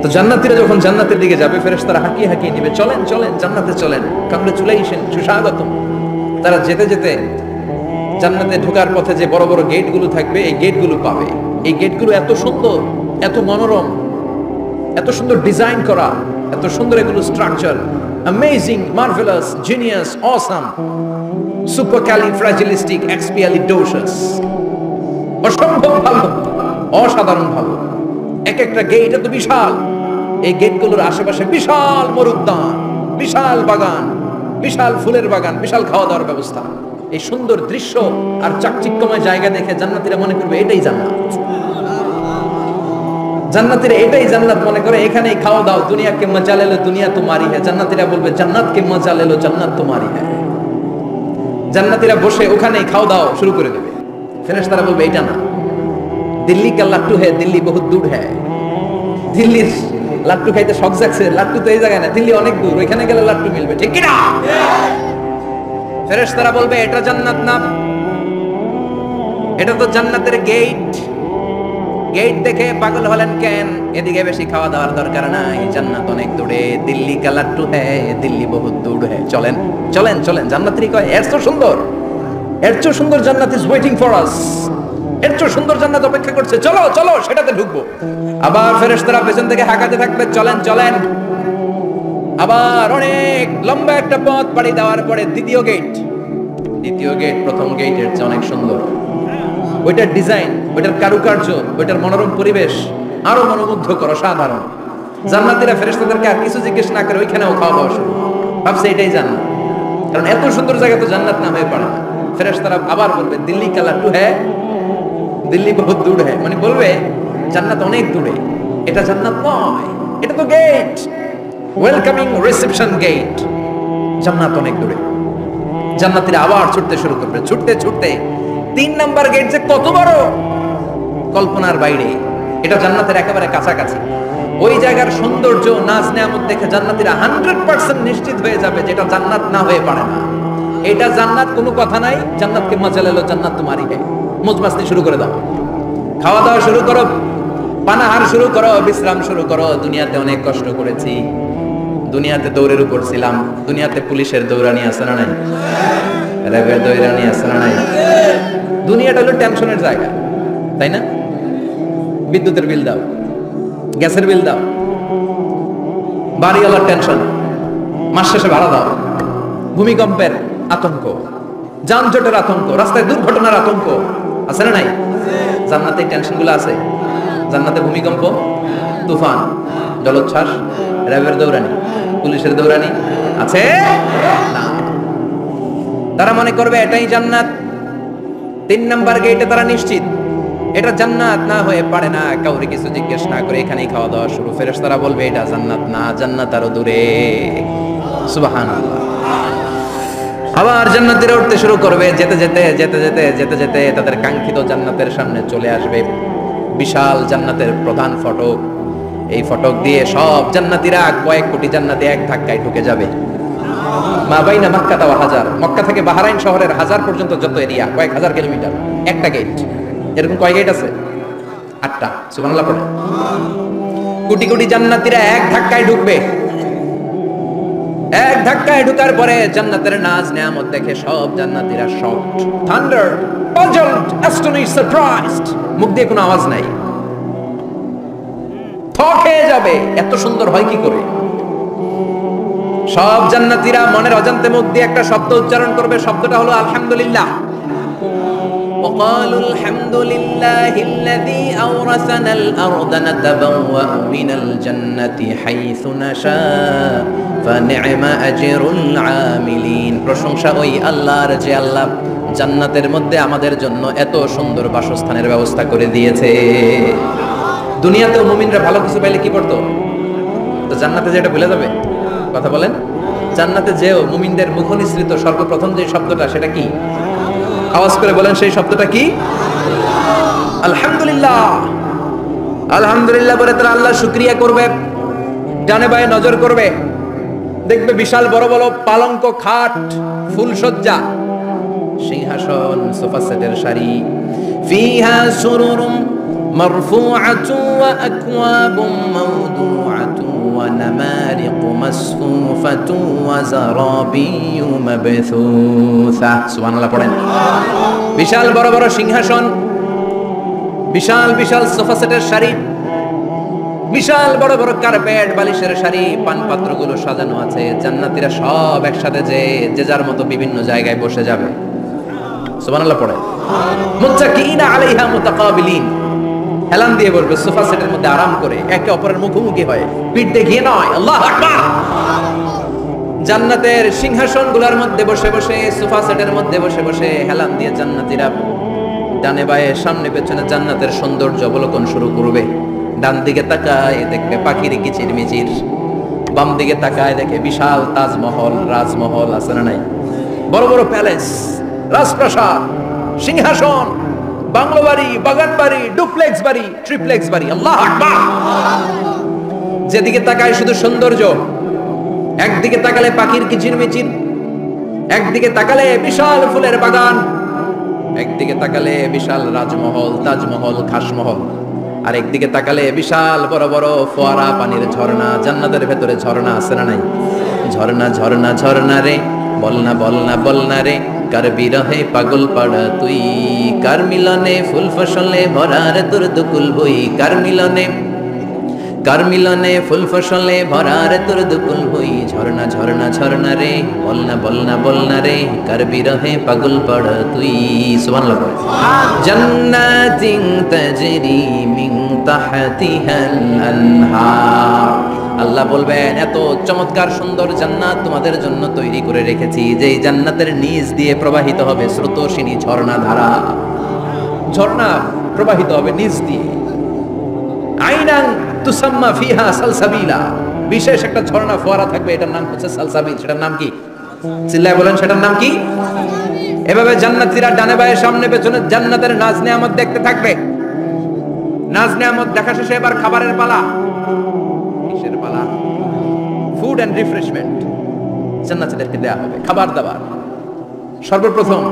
তো জান্নাতীরা যখন জান্নাতের দিকে যাবে, ফেরেশতারা হাঁকিয়ে হাঁকিয়ে নিবে, চলেন চলেন জান্নাতে চলেন, কংগ্রেচুলেশন, সুস্বাগতম। তারা যেতে যেতে জান্নাতে ঢোকার পথে যে বড় বড় গেটগুলো থাকবে, এই গেটগুলো পাবে। এই গেটগুলো এত সুন্দর, এত মনোরম, এত সুন্দর ডিজাইন করা, এত সুন্দর এগুলো structure, amazing, marvellous, genius, awesome, supercalifragilisticexpialidocious, অসম্ভব ভালো, অসাধারণ ভালো। এক একটা গেট এত বিশাল। এই গেটগুলোর আশেপাশে বিশাল মরুদ্যান, বিশাল বাগান, বিশাল ফুলের বাগান, বিশাল খাওয়া দাওয়ার ব্যবস্থা। এই সুন্দর দৃশ্য আর চাকচিক্যময় জায়গা দেখে জান্নাতীরা মনে করবে এটাই জান্নাত। জান্নাতীরা এটাই জান্নাত মনে করে, এখানেই খাওয়া দাও। দুনিয়া কে মজা লে লো দুনিয়া তোমারি হ্যায়। জান্নাতীরা বলবে জান্নাত কে মজা লে লো জান্নাত তোমারি হ্যায়। জান্নাতীরা বসে ওখানেই খাওয়া দাও শুরু করে দেবে। ফেরেশতারা বলবে এটা না, দিল্লি কা লাট্টু হ্যায়, দিল্লি বহুত দূর হ্যায়। দিল্লির লাট্টু খাইতে শখ জাগছে, লাট্টু তো এই জায়গায় না, দিল্লি অনেক দূর, ওইখানে গেলে লাট্টু মিলবে, ঠিক কি না? ফেরেশতারা বলবে এটা জান্নাত না, এটা তো জান্নাতের গেট। গেট দেখে পাগল হলেন কেন? এদিকে বেশি খাওয়া দাওয়ার দরকার নাই, জান্নাত অনেক দূরে। দিল্লি কা লাট্টু হ্যায়, দিল্লি বহুত দূর হ্যায়। চলেন চলেন চলেন। জান্নাতেরই কয় এর তো সুন্দর, এর চেয়ে সুন্দর জান্নাত ইজ ওয়েটিং ফর আস। এর চেয়ে সুন্দর জান্নাত অপেক্ষা করছে, চলো চলো সেটাতে ঢুকবো। আবার ফেরেশতারা পেছন থেকে হাঁকাতে থাকবে, চলেন চলেন। আবার অনেক লম্বা একটা পথ পাড়ি দেওয়ার পরে দ্বিতীয় গেট। দ্বিতীয় গেট প্রথম গেটের চেয়ে অনেক সুন্দর। ওইটার ডিজাইন, ওইটার কারুকার্য, ওইটার মনোরম পরিবেশ আরো মনোমুগ্ধকর, অসাধারণ। জান্নাতীরা ফেরেশতাদেরকে আর কিছু জিজ্ঞেস না করে ওইখানেও খাওয়া দাওয়া শুরু। ভাবছে এটাই জান্নাত, কারণ এত সুন্দর জায়গা তো জান্নাত না হয়ে পারে না। ফেরেশতারা আবার বলবে দিল্লি কা লাট্টু হ্যায়, দিল্লি বহুত দূর হ্যায়। মানে বলবে জান্নাত অনেক দূরে, এটা জান্নাত নয়, এটা তো গেট, ওয়েলকামিং রিসেপশন গেট। জান্নাত অনেক দূরে। জান্নাতীরা আবার ছুটতে শুরু করবে। ছুটতে ছুটতে 3 নাম্বার গেট যে কত বড়, কল্পনার বাইরে। এটা জান্নাতের একেবারে কাছাকাছি। ওই জায়গার সৌন্দর্য, নাজ নেয়ামত দেখে জান্নাতীরা 100% নিশ্চিত হয়ে যাবে যেটা জান্নাত না হয়ে পারে না। এটা জান্নাত, কোনো কথা নাই। জান্নাতকে মজা লেলো জান্নাত তোমারই হ্যায়। মুজমাস্তি শুরু করে দাও, খাওয়া দাওয়া শুরু করো, পানাহার শুরু করো, বিশ্রাম শুরু করো। দুনিয়াতে অনেক কষ্ট করেছি, দুনিয়াতে দৌড়ের উপর ছিলাম, দুনিয়াতে পুলিশের দৌড়ানি আছে না নাই, র্যাবের দৌড়ানি আছে না নাই। দুনিয়াটা হলো টেনশনের জায়গা, তাই না? বিদ্যুতের বিল দাও, গ্যাসের বিল দাও, বাড়িওয়ালার টেনশন, মাস শেষে ভাড়া দাও, ভূমিকম্পের আতঙ্ক, যানজটের আতঙ্ক, রাস্তায় দুর্ঘটনার আতঙ্ক আছে না নাই? জান্নাতে এই টেনশনগুলো আছে? জান্নাতে ভূমিকম্প, তুফান, জলোচ্ছ্বাস, র্যাবের দৌড়ানি, পুলিশের দৌড়ানি আছে না। তারা মনে করবে এটাই জান্নাত। 3 নাম্বার গেটে তারা নিশ্চিত এটা জান্নাত না হয়ে পারে না। কাউরে কিছু জিজ্ঞেস না করে এখানেই খাওয়া দাওয়া শুরু। ফেরেশতারা বলবে এটা জান্নাত না, জান্নাত আরো দূরে। সুবহানাল্লাহ। আবার জান্নাতীরা উঠতে শুরু করবে। যেতে যেতে যেতে যেতে যেতে যেতে তাদের কাঙ্ক্ষিত জান্নাতের সামনে চলে আসবে। বিশাল জান্নাতের প্রধান ফটক। এই ফটক দিয়ে সব জান্নাতীরা, কয়েক কোটি জান্নাতি এক ধাক্কায় ঢুকে যাবে। মা বাইনা মক্কা ওয়া হাজার, মক্কা থেকে বাহরাইন শহরের হাজার পর্যন্ত যত এরিয়া, কয়েক হাজার কিলোমিটার, একটা গেট। এরকম কয় গেট আছে? 8টা। সুবহানাল্লাহ পড়ে। কোটি কোটি জান্নাতীরা এক ধাক্কায় ঢুকবে। এক ধাক্কায় ঢুকার পরে জান্নাতের নাজ নেয়ামত দেখে সব জান্নাতীরা shocked, thunder, puzzled, astonished, surprised. মুখ দিয়ে কোনো আওয়াজ নাই, থক হয়ে যাবে। এত সুন্দর হয় কি করে? সব জান্নাতীরা মনের অজান্তে মুখ দিয়ে একটা শব্দ উচ্চারণ করবে। শব্দটা হলো আলহামদুলিল্লাহ। وقالوا الحمد لله الذي أورثنا الأرض نتبوأ من الجنة حيث نشاء فنعم أجر العاملين। প্রশংসা ওই আল্লাহর যে আল্লাহ জান্নাতের মধ্যে আমাদের জন্য এত সুন্দর বাসস্থানের ব্যবস্থা করে দিয়েছে। দুনিয়াতেও মুমিনরা ভালো কিছু পাইলে কি করতো? তো জান্নাতে যেটা ভুলে যাবে? কথা বলেন। জান্নাতে যেও মুমিনদের মুখ নিঃসৃত সর্বপ্রথম যে শব্দটা, সেটা কি? আওয়াজ করে বলেন, সেই শব্দটা কি? আলহামদুলিল্লাহ। আলহামদুলিল্লাহ বলে তারা আল্লাহর শুকরিয়া করবে। ডানে বায়ে নজর করবে, দেখবে বিশাল বড় বড় পালঙ্ক, খাট, ফুলসজ্জা, সিংহাসন, সোফা সেটের সারি। ফিহা সুরুরুম মারফুআতুন ওয়া আকওয়াবুম মাওদুআতুন ওয়া নামারিকু মাসফুফাতুন ওয়া যারাবিয়্যু মাবথুসা। সুবহানাল্লাহ পড়েন। বিশাল বড় বড় সিংহাসন, বিশাল বিশাল সোফা সেটের সারি, বিশাল বড় বড় কার্পেট, বালিশের সারি, পানপাত্রগুলো সাজানো আছে। জান্নাতীরা সব একসাথে যে যার মতো বিভিন্ন জায়গায় বসে যাবে। সুবহানাল্লাহ পড়ে। মুত্তাকিনা আলাইহা মুতাকাবিলিন, হেলান দিয়ে বসবে সোফা সেটের মধ্যে আরাম করে, একে অপরের মুখোমুখি হয়ে, পিঠ দেখিয়ে নয়। আল্লাহু আকবার। জান্নাতের সিংহাসনগুলোর মধ্যে বসে বসে, সোফা সেটের মধ্যে বসে বসে হেলান দিয়ে জান্নাতীরা ডানে বায়ে সামনে পেছনে জান্নাতের সৌন্দর্য অবলোকন শুরু করবে। ডান দিকে তাকায় দেখবে পাখির কিচিরমিচির, বাম দিকে তাকায় দেখে বিশাল তাজমহল, রাজমহল আছে না নাই? বড় বড় প্যালেস, রাজপ্রাসাদ, সিংহাসন, বাংলো বাড়ি, বাগান বাড়ি, ডুপ্লেক্স বাড়ি, ট্রিপ্লেক্স বাড়ি। আল্লাহু আকবার। যেদিকে তাকায় শুধু সৌন্দর্য। একদিকে তাকালে পাখির কিচিরমিচির, একদিকে তাকালে বিশাল ফুলের বাগান, একদিকে তাকালে বিশাল রাজমহল, তাজমহল, খাসমহল, আর একদিকে তাকালে বিশাল বড় বড় ফোয়ারা, পানির ঝর্ণা। জান্নাতের ভেতরে ঝর্ণা আছে না নাই? ঝর্ণা ঝর্ণা ঝর্ণা রে, বলনা বলনা বলনা রে, কার বিরহে পাগল পাড়া তুই, কার মিলনে ফুল ফসলে ভরা রে তোর দুকুল বই, কার মিলনে ফুল ফসলে ভরা রে তোর দুকুল বই। ঝর্ণা ঝর্ণা ঝর্ণা রে, বলনা বলনা বলনা রে, কার বিরহে পাগল পাড়া তুই। সুবহানাল্লাহ। জান্নাতিন তাজরি মিন তাহতিহাল আনহার। আল্লাহ বলবেন এত চমৎকার সুন্দর জান্নাত তোমাদের জন্য তৈরি করে রেখেছি, যে জান্নাতের নিচ দিয়ে প্রবাহিত হবে স্রোতস্বিনী ঝর্ণা ধারা। ঝর্ণা প্রবাহিত হবে নিচ দিয়ে। আইনান তুসাম্মা ফিহা সালসাবিলা, বিশেষ একটা ঝর্ণা ফোয়ারা থাকবে, এটার নাম হচ্ছে সালসাবিল। সেটার নাম কি? চিল্লায় বলেন, সেটার নাম কি? এভাবে জান্নাতীরা ডানে বায়ে সামনে পেছনে জান্নাতের নাজ নেয়ামত দেখতে থাকবে। নাজ নেয়ামত দেখা শেষে এবার খাবারের পালা। কিসের পালা? ফুড এন্ড রিফ্রেশমেন্ট জান্নাতীদেরকে দেয়া হবে, খাবার দাবার। সর্বপ্রথম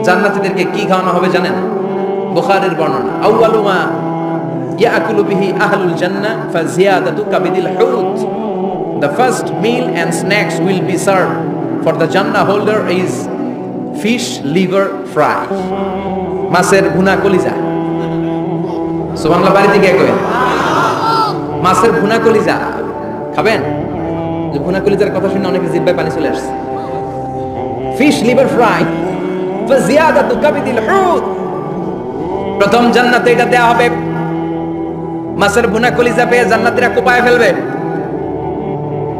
জান্নাতীদেরকে কি খাওয়ানো হবে জানেন? বুখারীর বর্ণনা, আউয়ালু মা ইয়াকুলু বিহি আহলুল জান্নাহ ফাজিয়াদাতু কাবিদিল হুত। The first meal and snacks will be served for the Jannah holder is fish liver fry, মাছের ভুনা কলিজা। সুবহানাল্লাহ। বাড়িতে গিয়ে কই মাছের ভুনা কলিজা খাবেন? যে ভুনা কলিজার কথা শুনে অনেকে জিহ্বায় পানি চলে আসছে। ফিশ লিভার ফ্রাই ফাজিয়াদাতু কাবিদিল হুত। প্রথম জান্নাতে এটা দেয়া হবে, মাছের ভুনা কলিজা পেয়ে জান্নাতীরা কোপায় ফেলবে,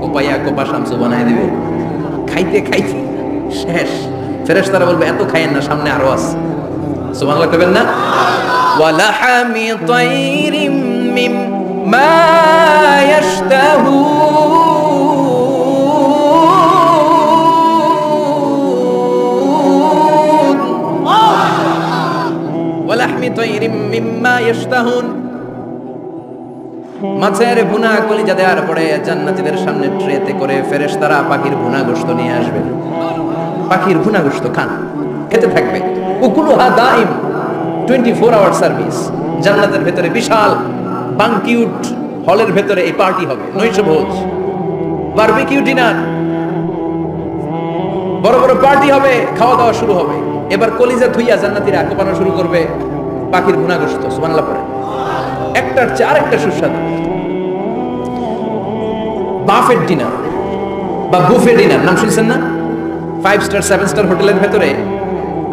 কোপাইয়া কোপা শামসু বানায় দিবে। খাইতে খাইতে শেষ। ফেরেশতারা বলবে এত খাইয়েন না, সামনে আরো আছে। সুবহানাল্লাহ কইবেন না? ওয়ালাহামি তাইরিম মিম্মা ইয়াশতাহুন, ওয়ালাহমি তাইরিম মিম্মা ইয়াশতাহুন। মাছের ভুনা কলিজা দেওয়ার পরে জান্নাতীদের সামনে ট্রেতে করে ফেরেশতারা পাখির ভুনা গোশত নিয়ে আসবে। পাখির ভুনা গোশত খান, খেতে থাকবে। উকুলুহা দাইম, 24 আওয়ার সার্ভিস। জান্নাতের ভেতরে বিশাল বানকিউট হলের ভেতরে এই পার্টি হবে, নৈশভোজ, বারবিকিউ ডিনার, বড় বড় পার্টি হবে, খাওয়া দাওয়া শুরু হবে। এবার কলিজা ধুইয়া জান্নাতীরা কোপানো শুরু করবে পাখির ভুনা গোশত। সুবহানাল্লাহ পড়ে। একটার চেয়ে আরেকটা সুস্বাদু। বাফেট ডিনার বা বুফে ডিনার নাম শুনছেন না? 5 স্টার 7 স্টার হোটেলের ভেতরে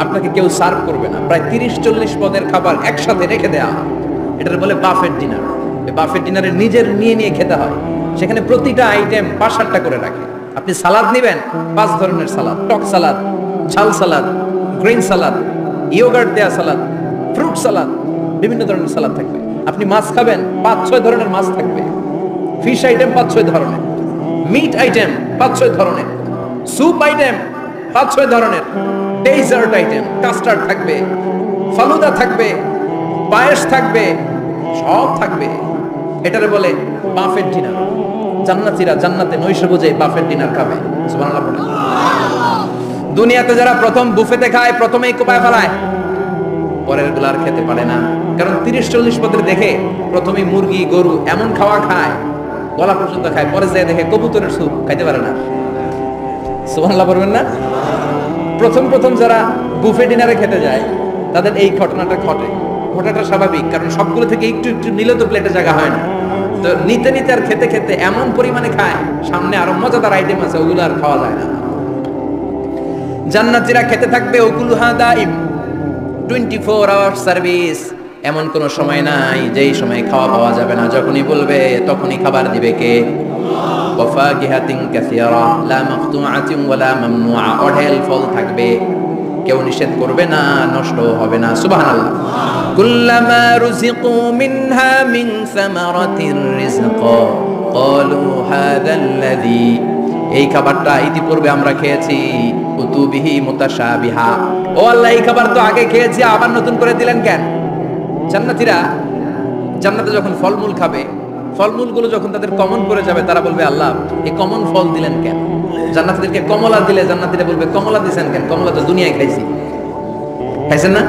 আপনাকে কেউ সার্ভ করবে না, প্রায় 30-40 পদের খাবার একসাথে রেখে দেয়া, এটার বলে বাফেট ডিনার। এই বাফেট ডিনারে নিজের নিয়ে নিয়ে খেতে হয়। সেখানে প্রতিটা আইটেম 5-8টা করে রাখে। আপনি সালাদ নেবেন, 5 ধরনের সালাদ, টক সালাদ, ঝাল সালাদ, গ্রিন সালাদ, ইয়োগার্ট দেয়া সালাদ, ফ্রুট সালাদ, বিভিন্ন ধরনের সালাদ থাকবে। আপনি মাছ খাবেন, 5-6 ধরনের মাছ থাকবে। ফিশ আইটেম 5-6 ধরনের, মিট আইটেম 5-6 ধরনের, স্যুপ আইটেম 5-6 ধরনের, ডেজার্ট আইটেম, কাস্টার্ড থাকবে, ফালুদা থাকবে, পায়েস থাকবে, সব থাকবে। এটারে বলে বাফেট ডিনার। জান্নাতীরা জান্নাতে নৈশভোজে বাফেট ডিনার খাবে। সুবহানাল্লাহ পড়ে। দুনিয়াতে যারা প্রথম বুফেতে খায়, প্রথমেই কোপায় ফেলায়, পরের গুলো আর খেতে পারে না। কারণ 30-40 পদের দেখে প্রথমে মুরগি গরু এমন খাওয়া খায়, গলা পর্যন্ত খায়, পরে যায় দেখে কবুতরের স্যুপ খাইতে পারে না। সুবহানাল্লাহ বলবেন না? প্রথম প্রথম যারা বুফে ডিনারে খেতে যায় তাদের এই ঘটনাটা ঘটে। ঘটাটা স্বাভাবিক, কারণ সবগুলো থেকে একটু একটু নিলে তো প্লেটে জায়গা হয় না। তো নিতে নিতে আর খেতে খেতে এমন পরিমাণে খায়, সামনে আরো মজাদার আইটেম আছে, ওগুলো আর খাওয়া যায় না। জান্নাতীরা খেতে থাকবে উকুলুহা দাইম, 24 আওয়ার সার্ভিস। এমন কোন সময় নাই যেই সময় খাওয়া পাওয়া যাবে না। যখনই বলবে তখনই খাবার দিবে কে? ওয়াফাকিহাতিন কাসীরা লা মাকতুআতিন ওয়ালা মামনুআ। অঢেল ফল থাকবে, কেউ নিষেধ করবে না, নষ্ট হবে না। সুবহানাল্লাহ। কুল্লামা রুজিকু মিনহা মিন সামারাতির রিজকা ক্বালু হাযাল্লাযী, এই খাবারটা ইতিপূর্বে আমরা খেয়েছি, কুতুবিহি মুতাশাবিহা। ও আল্লাহ, এই খাবার তো আগে খেয়েছি, আবার নতুন করে দিলেন কেন? জান্নাতীরা জান্নাতে যখন ফলমূল খাবে, ফলমূলগুলো যখন তাদের কমন করে যাবে, তারা বলবে আল্লাহ এই কমন ফল দিলেন কেন? জান্নাতীদেরকে কমলা দিলে জান্নাতীরা বলবে কমলা দিছেন কেন? কমলা তো দুনিয়ায় খাইছি। খাইছেন না?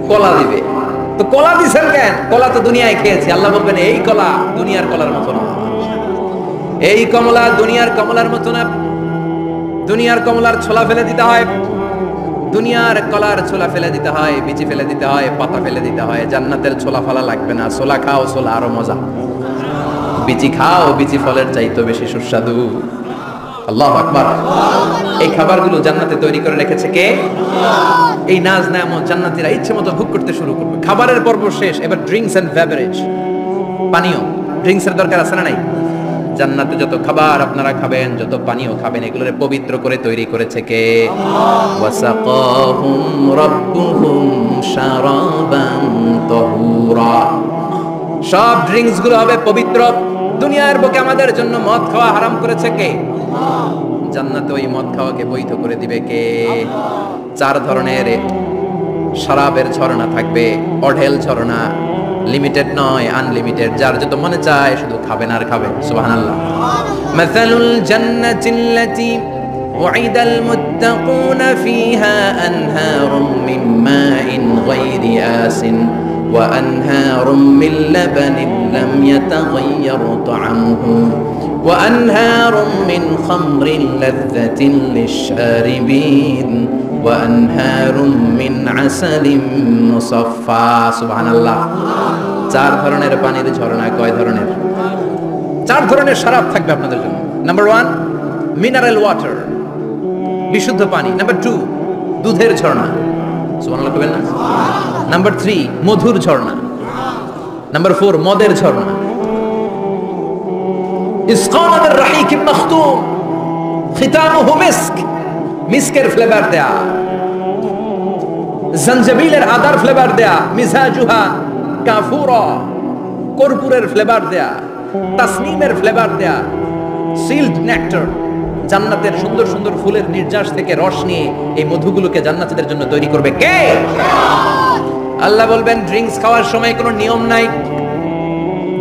কলা দিবে, তো কলা দিছেন কেন? কলা তো দুনিয়ায় খেয়েছি। আল্লাহ বলবেন এই কলা দুনিয়ার কলার মতো না, এই কমলা দুনিয়ার কমলার মতো না। দুনিয়ার কমলার ছোলা ফেলে দিতে হয়, দুনিয়ার কলার ছোলা ফেলে দিতে হয়, বিচি ফেলে দিতে হয়, পাতা ফেলে দিতে হয়। জান্নাতের ছোলা ফেলা লাগবে না। ছোলা খাও, ছোলা আরো মজা। বিচি খাও, বিচি ফলের চাইতে বেশি সুস্বাদু। আল্লাহু আকবার। এই খাবারগুলো জান্নাতে তৈরি করে রেখেছে কে? এই নাজ নেয়ামত জান্নাতীরা ইচ্ছে মতো ভোগ করতে শুরু করবে। খাবারের পর্ব শেষ, এবার ড্রিঙ্কস এন্ড বেভারেজ, পানীয়। ড্রিঙ্কসের দরকার আছে না নাই? জান্নাতে যত খাবার আপনারা খাবেন, যত পানীয় খাবেন, এগুলোরে পবিত্র করে তৈরি করেছে কে? ওয়াসাকাহুম রাব্বুহুম শারাবান তাহুরা। সব ড্রিঙ্কস গুলো হবে পবিত্র। দুনিয়ার বুকে আমাদের জন্য মদ খাওয়া হারাম করেছে কে? জান্নাতে ওই মদ খাওয়াকে বৈধ করে দিবে কে? 4 ধরনের শরাবের ঝর্ণা থাকবে, অঢেল ঝর্ণা, লিমিটেড নয়, আনলিমিটেড। যার যত মনে চায় শুধু খাবেন আর খাবেন। সুবহানাল্লাহ। মাসালুল জান্নাতিল্লাতী ওয়াইদাল মুত্তাকুনা ফিহা আনহারুম মিন মাইন গায়রি আসিন ওয়া আনহারুম মিন লাবানিন লাম ইয়াতাগায়্যার তা'আমুহু ওয়া আনহারুম মিন খামরিন লাযযাতিন লিশ-শারিবিন ওয়া আনহারুম মিন আসালিম মুসাফফা। সুবহানাল্লাহ। 4 ধরনের পানির ঝর্ণা। কয় ধরনের? 4 ধরনের শরাব থাকবে আপনাদের জন্য। নাম্বার 1 মিনারেল ওয়াটার, বিশুদ্ধ পানি। নাম্বার 2 দুধের ঝর্ণা, সুবহানাল্লাহ কইবেন না? নাম্বার 3 মধুর ঝর্ণা, নাম্বার 4 মদের ঝর্ণা। ইসকানা মির রাহিকিম মাখতুম খিতামুহু মিস্ক, মিস্কের ফ্লেভার দেয়া, জঞ্জাবিলের আদার ফ্লেভার দেয়া, মিজাজুহা কাফুরা, কর্পূরের ফ্লেভার দেয়া, তাসনিমের ফ্লেভার দেয়া, সিল্ড নেক্টার, জান্নাতের সুন্দর সুন্দর ফুলের নির্যাস থেকে রস নিয়ে এই মধুগুলোকে জান্নাতীদের জন্য তৈরি করবে কে? আল্লাহ বলবেন ড্রিঙ্কস খাওয়ার সময় কোনো নিয়ম নাই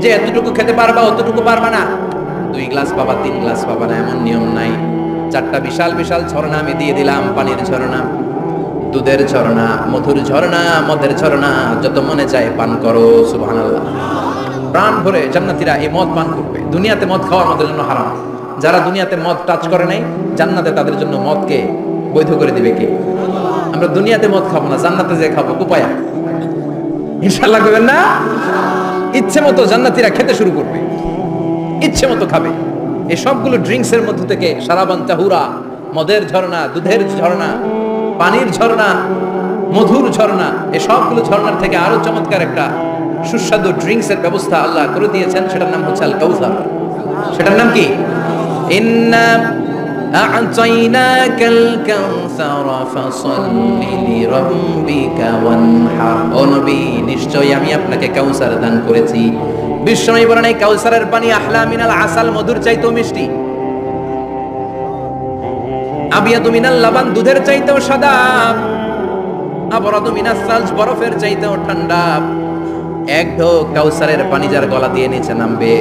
যে এতটুকু খেতে পারবা অতটুকু পারবা না, 2 গ্লাস পাবা 3 গ্লাস পাবা না, এমন নিয়ম নাই। 4টা বিশাল বিশাল ঝর্ণা আমি দিয়ে দিলাম, পানির ঝর্ণা, দুধের ঝর্ণা, মধুর ঝর্ণা, মদের ঝর্ণা, যত মনে চায় পান করো। সুবহানাল্লাহ। প্রাণ ভরে জান্নাতীরা এই মদ পান করবে। দুনিয়াতে মদ খাওয়া আমাদের জন্য হারাম। যারা দুনিয়াতে মদ টাচ করে নাই, জান্নাতে তাদের জন্য মদকে বৈধ করে দিবে কে? আমরা দুনিয়াতে মদ খাবো না, জান্নাতে যে খাবো কুপায়া, ইনশাআল্লাহ কইবেন না? ইচ্ছে মতো জান্নাতীরা খেতে শুরু করবে, ইচ্ছে মতো খাবে। এই সবগুলো ড্রিঙ্কস এর মধ্যে থেকে সারাবান তাহুরা, মদের ঝর্ণা, দুধের ঝর্ণা, পানির ঝর্ণা, মধুর ঝর্ণা, এই সবগুলো ঝর্ণার থেকে আরো চমৎকার একটা সুস্বাদু ড্রিঙ্কস এর ব্যবস্থা আল্লাহ করে দিয়েছেন। সেটার নাম হচ্ছে আল কাউসার। সেটার নাম কি? ইন্না আ'তাইনাকাল কাউসার ফাসাল্লি লিরাব্বিকা ওয়ানহার। ও নবী, নিশ্চয়ই আমি আপনাকে কাউসার দান করেছি। বিশ্বনবী বলেন এই কাউসারের পানি আহলা মিনাল আসাল, মধুর চাইতেও মিষ্টি। আবিয়াদু মিনাল লাবান, দুধের চাইতেও সাদা। আবরাদু মিনাস সালজ, বরফের চাইতেও ঠান্ডা। এক ঢোক কাউসারের পানি যার গলা দিয়ে নিচে নামবে,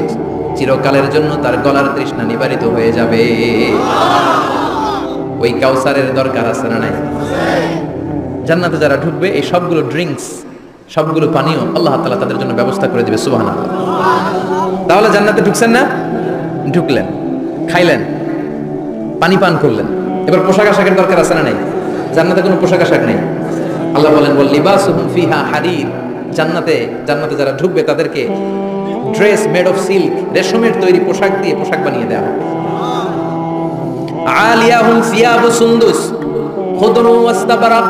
চিরকালের জন্য তার গলার তৃষ্ণা নিবারিত হয়ে যাবে। ওই কাউসারের দরকার আছে না নাই? জান্নাতে যারা ঢুকবে এই সবগুলো ড্রিঙ্কস, সবগুলো পানীয় আল্লাহ তাআলা তাদের জন্য ব্যবস্থা করে দিবে। সুবহানাল্লাহ। তাহলে জান্নাতে ঢুকছেন না? ঢুকলেন, খাইলেন, পানি পান করলেন, এবার পোশাক আশাকের দরকার আছে না নাই? জান্নাতে কোনো পোশাক আশাক নেই। আল্লাহ বলেন ওয়াল লিবাসুহুম ফিহা হারির, জান্নাতে যারা ঢুকবে তাদেরকে ড্রেস মেড অফ সিল্ক, রেশমের তৈরি পোশাক দিয়ে পোশাক বানিয়ে দেওয়া হবে। আলিয়াহুম সিয়াবু সুন্দুস খুদরু ওয়াস্তাবরাক,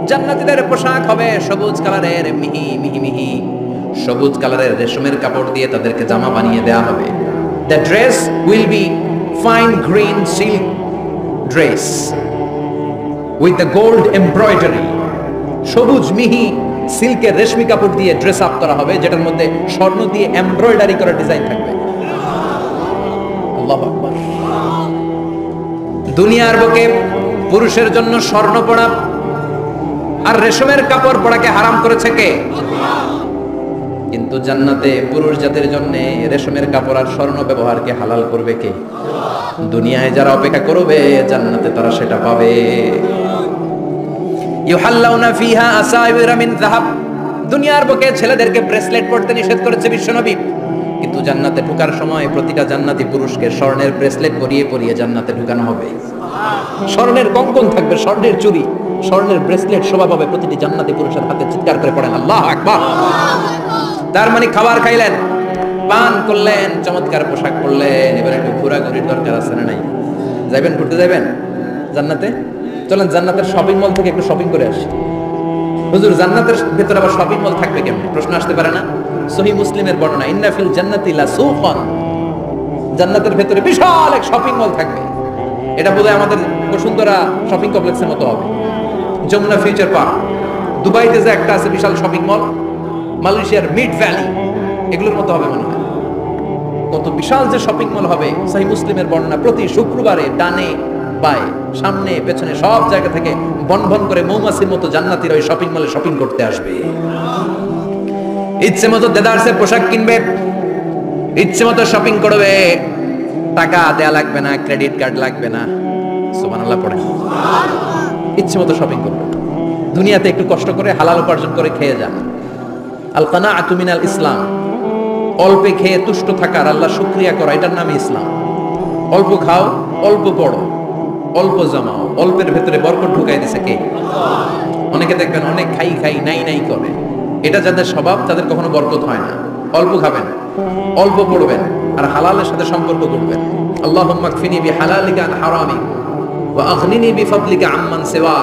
জান্নাতীদের পোশাক হবে সবুজ কালারের, মিহি মিহি মিহি সবুজ কালারের রেশমের কাপড় দিয়ে তাদেরকে জামা বানিয়ে দেওয়া হবে। The dress will be fine green silk dress with the gold embroidery, সবুজ মিহি সিল্কের রেশমি কাপড় দিয়ে ড্রেস আপ করা হবে, যেটার মধ্যে স্বর্ণ দিয়ে এমব্রয়ডারি করা ডিজাইন থাকবে। আল্লাহু আকবার। দুনিয়ার বুকে পুরুষের জন্য স্বর্ণ পরা আর রেশমের কাপড় পরাকে হারাম করেছে কে? কিন্তু জান্নাতে পুরুষ জাতির জন্য রেশমের কাপড় আর স্বর্ণ ব্যবহারকে হালাল করবে কে? দুনিয়ায় যারা অপেক্ষা করবে জান্নাতে তারা সেটা পাবে। ইউহাল্লাউনা ফিহা আসাইবিরা মিন যাহাব, দুনিয়ার বুকে ছেলেদেরকে ব্রেসলেট পরতে নিষেধ করেছে বিশ্বনবী, কিন্তু জান্নাতে ঢোকার সময় প্রতিটা জান্নাতি পুরুষকে স্বর্ণের ব্রেসলেট পরিয়ে পরিয়ে জান্নাতে ঢোকানো হবে। স্বর্ণের কঙ্কন থাকবে, স্বর্ণের চুড়ি, স্বর্ণের ব্রেসলেট শোভা পাবে প্রতিটি জান্নাতি পুরুষের হাতে। চিৎকার করে পড়েন আল্লাহু আকবার। তার মানে খাবার খাইলেন, পান করলেন, চমৎকার পোশাক পরলেন, এবার একটু ঘোরাঘুরির দরকার আছে না নাই? যাবেন, ঘুরতে যাবেন জান্নাতে? চলেন জান্নাতের শপিং মল থেকে একটু শপিং করে আসি। হুজুর জান্নাতের ভেতরে আবার শপিং মল থাকবে কেমনে? প্রশ্ন আসতে পারে না? সহিহ মুসলিমের বর্ণনা, ইন্না ফিল জান্নাতি লা সুকান, জান্নাতের ভেতরে বিশাল এক শপিং মল থাকবে। এটা বোধহয় আমাদের বসুন্ধরা শপিং কমপ্লেক্সের মতো হবে, যমুনা ফিউচার পার্ক, দুবাইতে যে একটা আছে বিশাল শপিং মল, মালয়েশিয়ার মিড ভ্যালি, এগুলোর মতো হবে মনে হয়। কত বিশাল যে শপিং মল হবে। সহিহ মুসলিমের বর্ণনা, প্রতি শুক্রবারে ডানে বায়ে সামনে পেছনে সব জায়গা থেকে বন বন করে মৌমাছির মতো জান্নাতীরা ওই শপিং মলে শপিং করতে আসবে। ইচ্ছে মতো দেদারসের পোশাক কিনবে, ইচ্ছে মতো শপিং করবে, টাকা দেয়া লাগবে না, ক্রেডিট কার্ড লাগবে না। সুবহানাল্লাহ পড়ে। ইচ্ছে মতো শপিং করবে। দুনিয়াতে একটু কষ্ট করে হালাল উপার্জন করে খেয়ে যান। আল কানাআতু মিনাল ইসলাম, অল্পে খেয়ে তুষ্ট থাকার, আল্লাহ শুকরিয়া করা, এটার নামই ইসলাম। অল্প খাও, অল্প পড়ো, অল্প জমাও, অল্পের ভেতরে বরকত ঢুকাই দিছে কে? অনেকে দেখবেন অনেক খাই খাই নাই নাই করে, এটা যাদের স্বভাব তাদের কখনো বরকত হয় না। অল্প খাবেন, অল্প পড়বেন, আর হালালের সাথে সম্পর্ক করবেন। আল্লাহুম্মা কফিনি বিহালালিকা আন হারামিক ওয়া আগনিনি বিফাদলিকা আম্মান সিওয়া,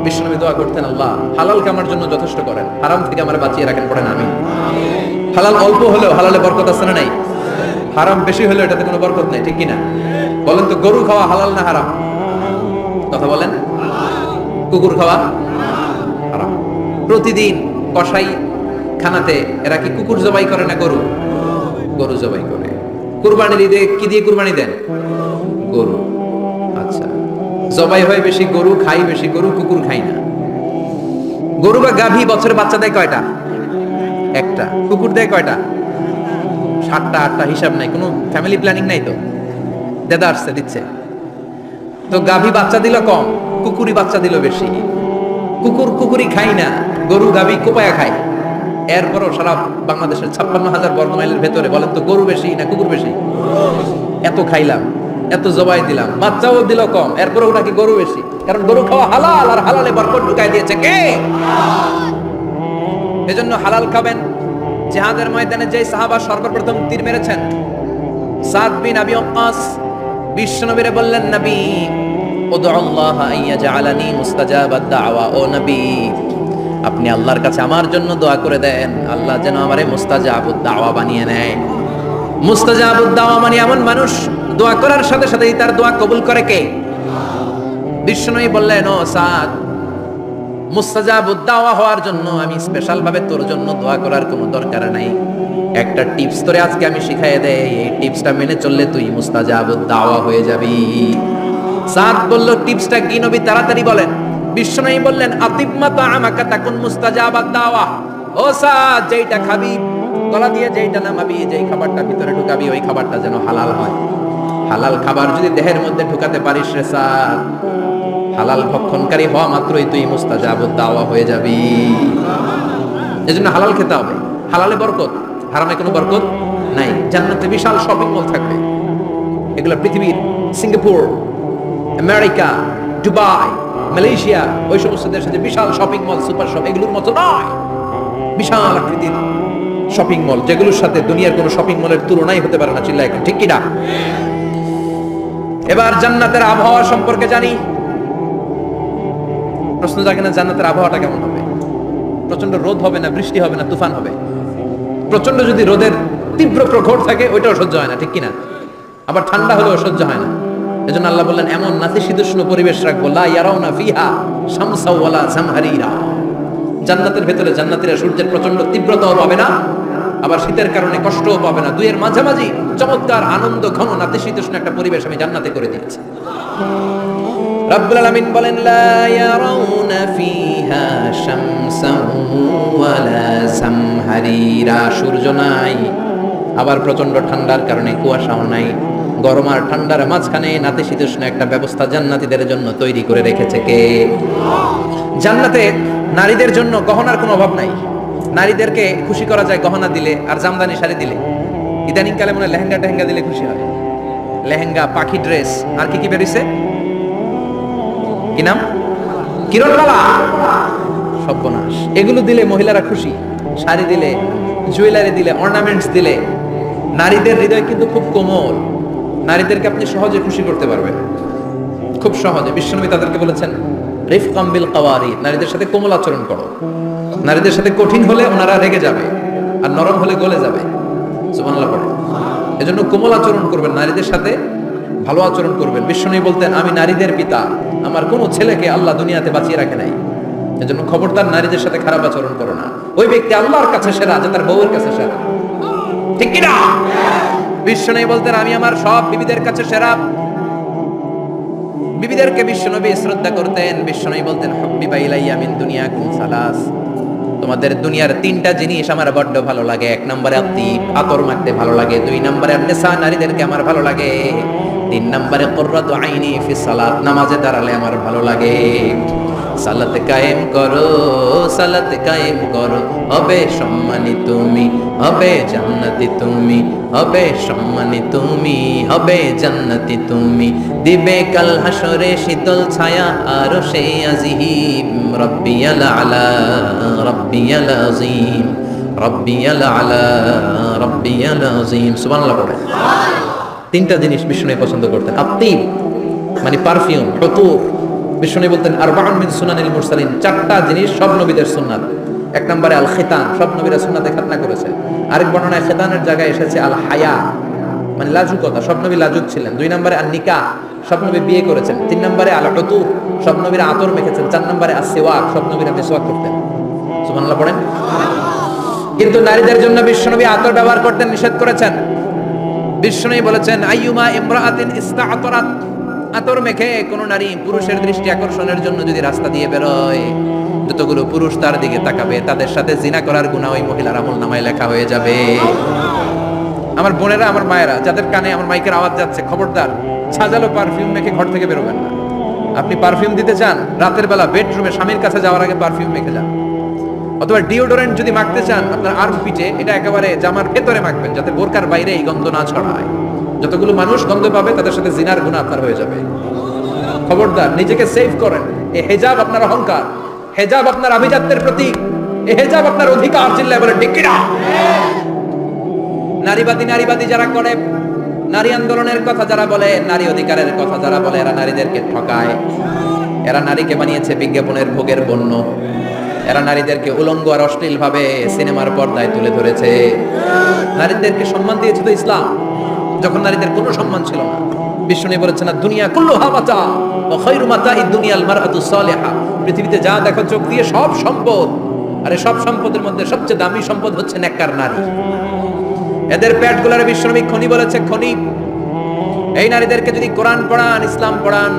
বিশ্বনবী দোয়া করতেন, আল্লাহ হালালকে আমার জন্য যথেষ্ট করেন, হারাম থেকে আমার বাঁচিয়ে রাখেন, পড়েন আমিন। হালাল অল্প হলেও হালালে বরকত আছে না নাই? হারাম বেশি হলেও এটাতে কোনো বরকত নাই, ঠিক কিনা? বলেন তো, গরু খাওয়া হালাল না হারাম? কথা বলেন। কুকুর খাওয়া হারাম। প্রতিদিন কসাই খানাতে এরা কি কুকুর জবাই করে না গরু? গরু জবাই করে। কুরবানির ঈদে কি দিয়ে কুরবানি দেন? গরু। আচ্ছা, জবাই হয় বেশি গরু, খাই বেশি গরু, কুকুর খাই না। গরু বা গাভী বছরে বাচ্চা দেয় কয়টা? একটা। কুকুর দেয় কয়টা? 7টা 8টা, হিসাব নাই, কোনো ফ্যামিলি প্ল্যানিং নাই তো, দেদা আসছে দিচ্ছে। তো গাভী বাচ্চা দিল কম, কুকুরি বাচ্চা দিল বেশি। কুকুরি খাই না, গরু গাভী কোপায়া খায়। এরপরও সারা বাংলাদেশের 56,000 বর্গ মাইলের ভেতরে বলেন তো, গরু বেশি না কুকুর বেশি? এত খাইলাম, এত জবাই দিলাম, বাচ্চাও দিল কম, এরপরও নাকি গরু বেশি। কারণ গরু খাওয়া হালাল, আর হালালে বরকত ঢুকাই দিয়েছে কে? এজন্য হালাল খাবেন। জিহাদের ময়দানে যে সাহাবা সর্বপ্রথম তীর মেরেছেন, সাদ বিন আবি ওয়াক্কাস, বিশ্বনবীরে বললেন, নবী উদউল্লাহ আইয়াজআলানি মুস্তাজাবাদ দাওয়া, ও নবী আপনি আল্লাহর কাছে আমার জন্য দোয়া করে দেন, আল্লাহ যেন আমারে মুস্তাজাবুদ দাওয়া বানিয়ে নেয়। মুস্তাজাবুদ দাওয়া মানে এমন মানুষ দোয়া করার সাথে সাথেই তার দোয়া কবুল করে কে? বিশ্বনবী বললেন, ও সাদ, মুস্তাজাবুদ দাওয়া হওয়ার জন্য আমি স্পেশাল ভাবে তোর জন্য দোয়া করার কোনো দরকার নাই। একটা টিপস তোরে আজকে আমি শিখাই দেই, এই টিপসটা মেনে চললে তুই মুস্তাজাবুদ দাওয়া হয়ে যাবি। সাদ বলল, টিপসটা কি নবী? তাড়াতাড়ি বলেন। বিশ্বনবী বললেন, আতিবমা তাআমাকা তাকুন মুস্তাজাবাদ দাওয়া। ও সাদ, যেইটা খাবি, গলা দিয়ে যেইটা নামাবি, যেই খাবারটা ভিতরে ঢুকাবি, ওই খাবারটা যেন হালাল হয়। হালাল খাবার যদি দেহের মধ্যে ঢুকাতে পারিস রে সাদ, হালাল ভক্ষণকারী হওয়া মাত্রই তুই মুস্তাজাবুদ দাওয়া হয়ে যাবি। এজন্য হালাল খেতে হবে। হালালে বরকত, হারামে কোনো বরকত নাই। জান্নাতে বিশাল শপিং মল থাকবে, এগুলো পৃথিবীর সিঙ্গাপুর, আমেরিকা, দুবাই, মালয়েশিয়া, ওই সমস্ত দেশে যে বিশাল শপিং মল, সুপার শপ, এগুলোর মতো নয়। বিশাল আকৃতির শপিং মল, যেগুলোর সাথে দুনিয়ার কোনো শপিং মলের তুলনাই হতে পারে না। চিল্লা এখন, ঠিক কিনা? এবার জান্নাতের আবহাওয়া সম্পর্কে জানি। প্রশ্ন জাগে না, জান্নাতের আবহাওয়াটা কেমন হবে? প্রচন্ড রোদ হবে না, বৃষ্টি হবে না, তুফান হবে? প্রচন্ড যদি রোদের তীব্র প্রখর থাকে, ওইটাও সহ্য হয় না, ঠিক কিনা? আবার ঠান্ডা হলেও সহ্য হয় না। এজন্য আল্লাহ বললেন, এমন নাতিশীতোষ্ণ পরিবেশ রাখবো, লা ইয়ারাউনা ফিহা শামসা ওয়ালা জামহারিরা। জান্নাতের ভেতরে জান্নাতীরা সূর্যের প্রচন্ড তীব্রতাও পাবে না, আবার শীতের কারণে কষ্টও পাবে না। দুইয়ের মাঝামাঝি চমৎকার আনন্দ ঘন নাতিশীতোষ্ণ একটা পরিবেশ আমি জান্নাতে করে দিয়েছি। রব্বুল আলামিন বলেন, লা ইয়ারাউনা ফিহা শামসা ওয়ালা জামহারিরা। সূর্য নাই, আবার প্রচন্ড ঠান্ডার কারণে কুয়াশাও নাই। গরম আর ঠান্ডার মাঝখানে নাতিশীতোষ্ণ একটা ব্যবস্থা জান্নাতীদের জন্য তৈরি করে রেখেছে কে? জান্নাতে নারীদের জন্য গহনার কোনো অভাব নাই। নারীদেরকে খুশি করা যায় গহনা দিলে আর জামদানি শাড়ি দিলে। ইদানিং কালে মনে লেহেঙ্গা টেহেঙ্গা দিলে খুশি হয়। লেহেঙ্গা, পাখি ড্রেস, আর কি কি বেরিয়েছে, কি নাম? কিরণমালা, সর্বনাশ। এগুলো দিলে মহিলারা খুশি। শাড়ি দিলে, জুয়েলারি দিলে, অর্নামেন্টস দিলে। নারীদের হৃদয় কিন্তু খুব কোমল। নারীদেরকে আপনি সহজে খুশি করতে পারবেন, খুব সহজে। বিশ্বনবী তাদেরকে বলেছেন, রিফকাম বিল কাওয়ারি, নারীদের সাথে কোমল আচরণ করো। নারীদের সাথে কঠিন হলে ওনারা রেগে যাবে, আর নরম হলে গলে যাবে। সুবহানাল্লাহ পড়ো। এজন্য কোমল আচরণ করবেন, নারীদের সাথে ভালো আচরণ করবেন। বিশ্বনবী বলতেন, আমি নারীদের পিতা, আমার কোনো ছেলেকে আল্লাহ দুনিয়াতে বাঁচিয়ে রাখে নাই। এজন্য খবরদার নারীদের সাথে খারাপ আচরণ করো না। ওই ব্যক্তি আল্লাহর কাছে সেরা যে তার বউয়ের কাছে সেরা, ঠিক কি না? বিশ্বনবী বলতেন, আমি আমার সব বিবিদের কাছে সেরা। বিবিদেরকে বিশ্বনবী শ্রদ্ধা করতেন। বিশ্বনবী বলতেন, হাব্বিবা ইলাইয়া মিন দুনিয়াকুম সালাস, তোমাদের দুনিয়ার 3টা জিনিস আমার বড্ড ভালো লাগে। 1 নম্বরে আতিব, আতর মাখতে ভালো লাগে। 2 নম্বরে নিসা, নারীদেরকে আমার ভালো লাগে। 3 নম্বরে কুররাতু আইনি ফি সালাত, নামাজে দাঁড়ালে আমার ভালো লাগে। সালাত কায়েম করো, সালাত কায়েম করো, হবে সম্মানী তুমি, হবে জান্নাতি তুমি, হবে সম্মানী তুমি, হবে জান্নাতি তুমি। দিবে কাল হাসরে শীতল ছায়া আর সে আজিম, রব্বিয়াল আলা রব্বিয়াল আযীম, রব্বিয়াল আলা রব্বিয়াল আযীম। সুবহানাল্লাহ পড়ে। 3টা জিনিস বিষ্ণু পছন্দ করতেন। আতিব মানে পারফিউম, উতুর, বিষ্ণু বলতেন আরবাউন মিন সুনানিল মুরসালিন, চারটা জিনিস সব নবীদের সুন্নাত। এক নম্বরে আল খিতান, সব নবীরা সুন্নাতে খাতনা করেছে। আরেক বর্ণনায় খিতানের জায়গায় এসেছে আল হায়া, মানে লাজুকতা, সব নবী লাজুক ছিলেন। দুই নম্বরে আল নিকাহ, সব নবী বিয়ে করেছেন। তিন নম্বরে আল উতুর, সব নবীরা আতর মেখেছেন। চার নম্বরে আস সিওয়াক, সব নবীরা মিসওয়াক করতেন। সুবহানাল্লাহ পড়েন। কিন্তু নারীদের জন্য বিশ্বনবী আতর ব্যবহার করতে নিষেধ করেছেন। বিশ্বনবী বলেছেন আইয়ুমা ইমরাআতিন ইস্তাআতারাত, আতর মেখে কোন নারী পুরুষের দৃষ্টি আকর্ষণের জন্য যদি রাস্তা দিয়ে বেরোয়, যতগুলো পুরুষ তার দিকে তাকাবে তাদের সাথে জিনা করার গুনাহ ওই মহিলার আমলনামায় লেখা হয়ে যাবে। আমার বোনেরা, আমার মায়েরা, যাদের কানে আমার মাইকের আওয়াজ যাচ্ছে, খবরদার সাজালো পারফিউম মেখে ঘর থেকে বেরোবেন না। আপনি পারফিউম দিতে চান, রাতের বেলা বেডরুমে স্বামীর কাছে যাওয়ার আগে পারফিউম মেখে যান। অথবা ডিওডোরেন্ট যদি মাখতে চান, আপনার আর্ম পিটে এটা একেবারে জামার ভেতরে মাখবেন, যাতে বোরকার বাইরে এই গন্ধ না ছড়ায়। যতগুলো মানুষ গন্ধ পাবে তাদের সাথে জিনার গুনাহ আপনার হয়ে যাবে। খবরদার, নিজেকে সেভ করেন। এই হিজাব আপনার অহংকার, হিজাব আপনার আভিজাত্যের প্রতীক, এই হিজাব আপনার অধিকার। চিল্লায় বলে ঠিক কিনা? নারীবাদী যারা করে, নারী আন্দোলনের কথা যারা বলে, নারী অধিকারের কথা যারা বলে, এরা নারীদেরকে ঠকায়। এরা নারীকে বানিয়েছে বিজ্ঞাপনের ভোগের পণ্য। এরা নারীদেরকে উলঙ্গ আর অশ্লীল ভাবে সিনেমার পর্দায় তুলে ধরেছে। নারীদেরকে সম্মান দিয়েছে তো ইসলাম, যখন নারীদের কোনো সম্মান ছিল না। বিষ্ণু বলেছেন না দুনিয়া কুল্লুহা মাতা ওয়া খায়রু মাতাইদ দুনিয়াল মারআতু সালিহা, পৃথিবীতে যা দেখো চোখ দিয়ে সব সম্পদ, আর এই সব সম্পদের মধ্যে সবচেয়ে দামি সম্পদ হচ্ছে নেককার নারী। এদের পেটগুলোর বিশ্বনবী খনি বলেছে, খনি। এই নারীদেরকে যদি কোরআন পড়ান, ইসলাম পড়ান,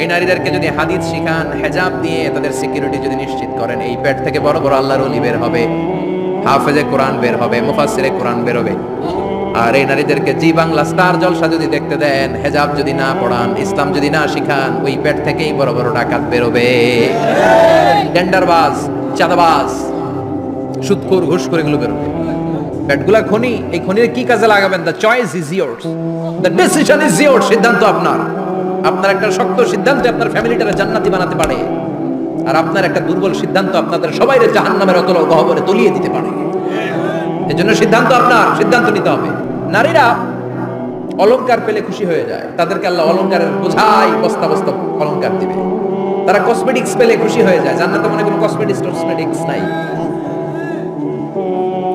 এই নারীদেরকে যদি হাদিস শিখান, হেজাব দিয়ে তাদের সিকিউরিটি যদি নিশ্চিত করেন, এই পেট থেকে বড় বড় আল্লাহর ওলি বের হবে, হাফেজে কোরআন বের হবে, মুফাসসিরে কোরআন বের হবে। আর এই নারীদেরকে জি বাংলা স্টার জলসা যদি দেখতে দেন, হেজাব যদি না পড়ান, ইসলাম যদি না শিখান, ওই পেট থেকেই বড় বড় ডাকাত বেরোবে, টেন্ডারবাজ, চাঁদাবাজ, সুদখোর, ঘুষখোর, এগুলো বেরোবে। পেটগুলা খনি, এই খনির কি কাজে লাগাবেন? The choice is yours, the decision is yours. সিদ্ধান্ত আপনার। আপনার একটা শক্ত সিদ্ধান্ত আপনার ফ্যামিলিটারে জান্নাতি বানাতে পারে, আর আপনার একটা দুর্বল সিদ্ধান্ত আপনাদের সবাইরে জাহান্নামের অতল গহ্বরে তলিয়ে দিতে পারে। এজন্য সিদ্ধান্ত আপনার, সিদ্ধান্ত নিতে হবে। নারীরা অলংকার পেলে খুশি হয়ে যায়, তাদেরকে আল্লাহ অলংকারের বোঝাই বস্তা বস্তা অলংকার দিবে। তারা কসমেটিক্স পেলে খুশি হয়ে যায়। জান্নাতে মনে কোনো কসমেটিক্স নাই,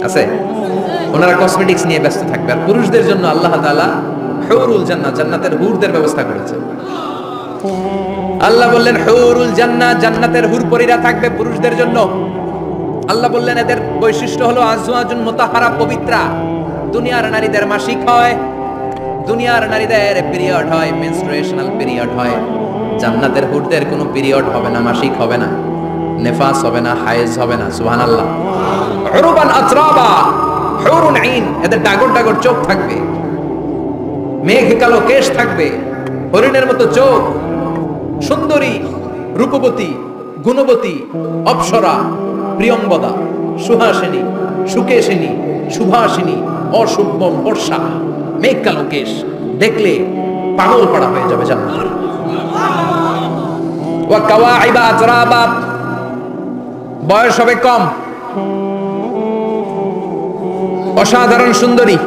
আছে? ওনারা কসমেটিক্স নিয়ে ব্যস্ত থাকবে। আর পুরুষদের জন্য আল্লাহ তাআলা হুরুল জান্নাহ, জান্নাতের হুরদের ব্যবস্থা করেছে। আল্লাহ বললেন হুরুল জান্নাহ, জান্নাতের হুরপরীরা থাকবে পুরুষদের জন্য। আল্লাহ বললেন এদের বৈশিষ্ট্য হলো আজওয়াজুন মুতাহহারা, পবিত্রা। দুনিয়ার নারীদের মাসিক হয়, দুনিয়ার নারীদের পিরিয়ড হয়, মেনস্ট্রুয়েশনাল পিরিয়ড হয়। জান্নাতের হুরদের কোনো পিরিয়ড হবে না, মাসিক হবে না, নেফাস হবে না, হায়েজ হবে না। সুবহানাল্লাহ। উরুবান আতরাবা, হুরুন আইন, এদের ডাগর ডাগর চোখ থাকবে, মেঘ কালো কেশ থাকবে, হরিণের মতো চোখ, সুন্দরী, রূপবতী, গুণবতী, অপ্সরা, প্রিয়ঙ্বদা, সুহাসিনী, সুকেশিনী, সুভাষিনী, অশুভম বর্ষা, মেঘ কালো কেশ, দেখলে পাগল পাড়া হয়ে যাবে জান্নাত। ওয়া কাওয়াইবা আতরাবা, বয়স হবে কম, অসাধারণ সুন্দরী,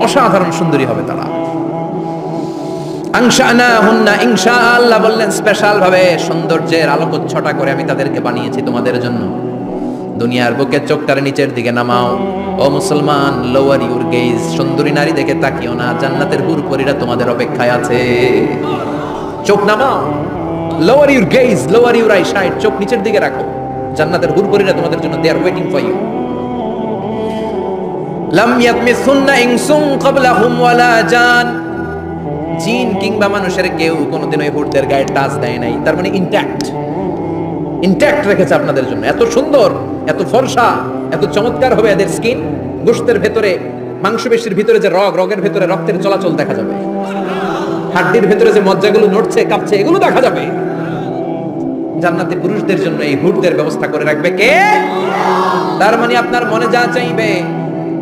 অসাধারণ সুন্দরী হবে তারা। আনশানাহুন্না ইনশা, আল্লাহ বললেন স্পেশাল ভাবে সৌন্দর্যের আলোকচ্ছটা করে আমি তাদেরকে বানিয়েছি তোমাদের জন্য। দুনিয়ার বুকে চোখটার নিচের দিকে নামাও। ও মুসলমান, লোয়ার ইউর গেজ, সুন্দরী নারী দেখে তাকিও না, জান্নাতের হুরপরীরা তোমাদের অপেক্ষায় আছে। চোখ নামাও, lower your gauge, lower your eyesight, চোখ নিচের দিকে রাখো, জান্নাতের হুরপরীরা তোমাদের জন্য দে আর ওয়েটিং ফর ইউ। লাম ইয়াতমিসুন্না ইনসুন ক্বাবলাহুম ওয়ালা জান, জিন কিংবা মানুষের কেউ কোনোদিন ওই হুরদের গায়ে টাচ দেয় নাই। তার মানে ইনট্যাক্ট রেখেছে আপনাদের জন্য। এত সুন্দর, এত ফর্সা, এত চমৎকার হবে এদের স্কিন। গোশতের ভেতরে, মাংসপেশির ভিতরে যে রগের ভেতরে রক্তের চলাচল দেখা যাবে, হাড্ডির ভেতরে যে মজ্জাগুলো নড়ছে কাঁপছে এগুলো দেখা যাবে। জান্নাতে পুরুষদের জন্য এই হুরদের ব্যবস্থা করে রাখবে কে? তার মানে আপনার মনে যা চাইবে,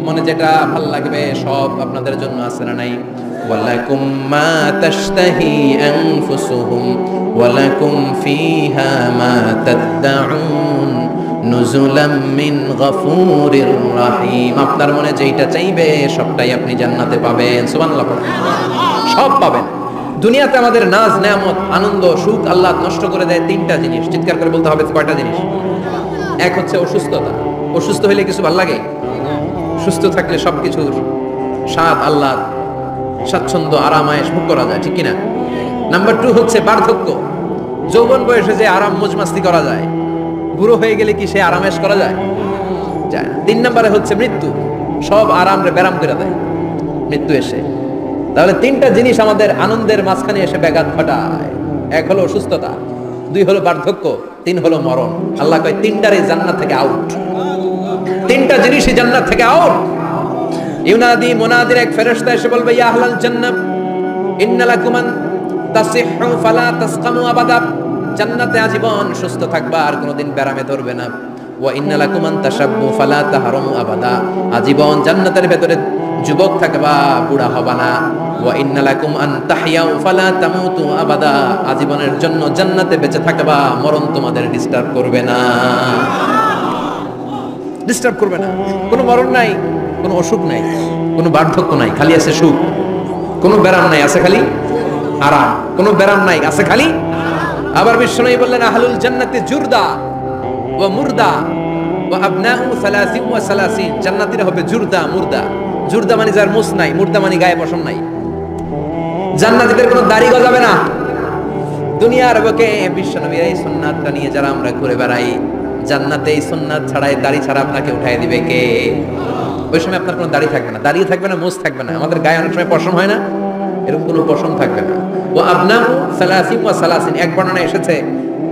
মনে যেটা ভাল লাগবে সব আপনাদের জন্য আছে না নাই? ওয়ালাকুম মা তাশতাহি আনফুসুহুম ওয়ালাকুম ফিহা মা তাদউন নুজুলাম মিন গফুরির রহিম। আপনার মনে যেটা চাইবে সবটাই আপনি জান্নাতে পাবেন। সুবহানাল্লাহ, সব পাবেন। দুনিয়াতে আমাদের নাজ নেয়ামত আনন্দ সুখ আল্লাহ নষ্ট করে দেয় তিনটা জিনিস। চিৎকার করে বলতে হবে কয়টা জিনিস? এক হচ্ছে অসুস্থতা। অসুস্থ হইলে কিছু ভালো লাগে? সুস্থ থাকলে সবকিছুর স্বাদ আল্লাহ স্বাচ্ছন্দ্য আরাম আয়েশ ভোগ করা যায়, ঠিক কিনা? নাম্বার 2 হচ্ছে বার্ধক্য। যৌবন বয়সে যে আরাম মজমাস্তি করা যায়, বুড়ো হয়ে গেলে কি সে আরামেশ করা যায়? যায় না। 3 নম্বরে হচ্ছে মৃত্যু। সব আরাম রে ব্যারাম করে দেয় মৃত্যু এসে। তাহলে তিনটা জিনিস আমাদের আনন্দের মাঝখানে এসে ব্যাঘাত ঘটায়। এক হলো অসুস্থতা, 2 হলো বার্ধক্য, 3 হলো মরণ। আল্লাহ কয় তিনটারই জান্নাত থেকে আউট। তিনটা জিনিসই জান্নাত থেকে আউট। ইউনাদি মুনাদির এক ফেরেশতা এসে বলবে, ইয়া আহলাল জান্নাহ ইন্না লাকুম আন তাসিহু ফালা তাসকামু আবাদা। জান্নাতে আজীবন সুস্থ থাকবা, আর কোনোদিন ব্যারামে ধরবে না। ওয়া ইন্না লাকুম আন তাশাব্বু ফালা তাহরামু আবাদা। আজীবন জান্নাতের ভেতরে যুবক থাকবা, বুড়া হবা না। ওয়া ইন্না লাকুম আন তাহইয়াউ ফালা তামুতু আবাদা। আজীবনের জন্য জান্নাতে বেঁচে থাকবা, মরণ তোমাদের ডিস্টার্ব করবে না। ডিস্টার্ব করবে না। কোনো মরণ নাই, কোনো অসুখ নাই, কোনো বার্ধক্য নাই, খালি আছে সুখ। কোনো ব্যারাম নাই, আছে খালি আরাম। কোনো ব্যারাম নাই, আছে খালি। আবার বিশ্বনবী বললেন, আহলুল জান্নাতি জুরদা ওয়া মুরদা ওয়া আবনাউ 30 ওয়া 30। জান্নাতীরা হবে জুরদা মুরদা। জুরদা মানে যার মুছ নাই, মুরদা মানে গায়ে পশম নাই। জান্নাতীদের কোনো দাড়ি গজাবে না। দুনিয়ার বুকে বিশ্বনবীর এই সুন্নাতটা নিয়ে যারা আমরা ঘুরে বেড়াই, জান্নাতে এই সুন্নাত ছাড়াই দাড়ি ছাড়া আপনাকে উঠাই দিবে কে? ওই সময় আপনার কোনো দাড়ি থাকবে না, দাড়িও থাকবে না, মুছ থাকবে না। আমাদের গায়ে অনেক সময় পশম হয় না, এরকম কোনো পশম থাকবে না। ও আবনাউ 30 ওয়া 30। এক বর্ণনায় এসেছে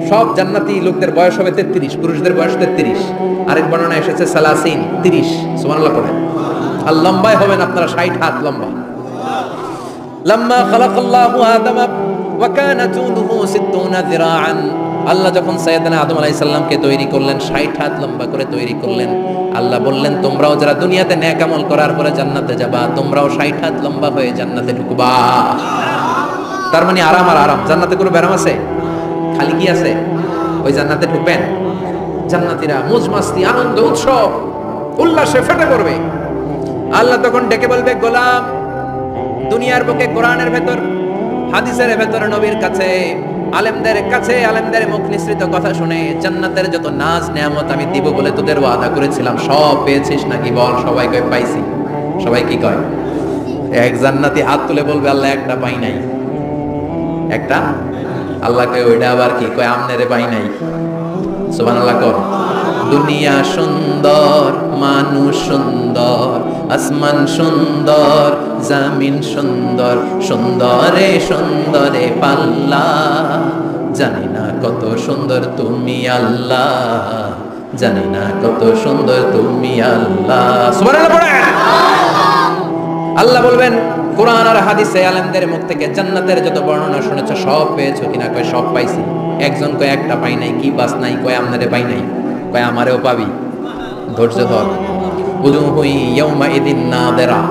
সব জান্নাতি লোকদের বয়স হবে 33, পুরুষদের বয়স 33। আরেক বর্ণনায় এসেছে 30। সুবহানাল্লাহ পড়েন। আর লম্বায় হবেন আপনারা 60 হাত লম্বা। লাম্মা খালাকাল্লাহু আদামা ওয়া কানা তুলুহু 60 যিরাআন। আল্লাহ যখন সাইয়েদনা আদম আলাইহিস সালামকে তৈরি করলেন, 60 হাত লম্বা করে তৈরি করলেন। আল্লাহ বললেন, তোমরাও যারা দুনিয়াতে নেক আমল করার পরে জান্নাতে যাবা, তোমরাও 60 হাত লম্বা হয়ে জান্নাতে ঢুকবা। তার মানে আরাম আর আরাম। জান্নাতে কোনো ব্যারাম আছে? খালি কি আছে? ওই জান্নাতে ঢুকবেন, জান্নাতীরা মौज মাস্তি আনন্দ উৎসব উল্লাসে ফেটে পড়বে। আল্লাহ তখন ডেকে বলবে, গোলাম, দুনিয়ার বুকে কোরআনের ভেতর, হাদিসের ভেতর, নবীর কাছে, আলেমদের কাছে, আলেমদের মুখ নিঃসৃত কথা শুনে জান্নাতের যত নাজ নেয়ামত আমি দিব বলে তোদের ওয়াদা করেছিলাম, সব পেয়েছিস নাকি? বল। সবাই কয় পাইছি। সবাই কি কয়? এক জান্নাতি হাত তুলে বলবে, আল্লাহ একটা পাই নাই। একটা। আল্লাহ কয় ওইটা আবার কি? কয় আমনেরে পাই নাই। সুবহানাল্লাহ কর। দুনিয়া সুন্দর, মানুষ সুন্দর, আসমান সুন্দর, জামিন সুন্দর, সুন্দরে সুন্দরে পাল্লা। জানি না কত সুন্দর তুমি আল্লাহ, জানি না কত সুন্দর তুমি আল্লাহ। সুবহানাল্লাহ পড়েন। আল্লাহ বলবেন কোরআন আর হাদিসে আলেমদের মুখ থেকে জান্নাতের যত বর্ণনা শুনেছো সব পেয়েছো কিনা? কয় সব পাইছি। একজন কয় একটা পাই নাই। কি বাস নাই? কয় আমনারে পাই নাই। কয় আমারেও পাবি। ধৈর্য ধর। উজুহু ইয়াউমা ইদিন নাদিরা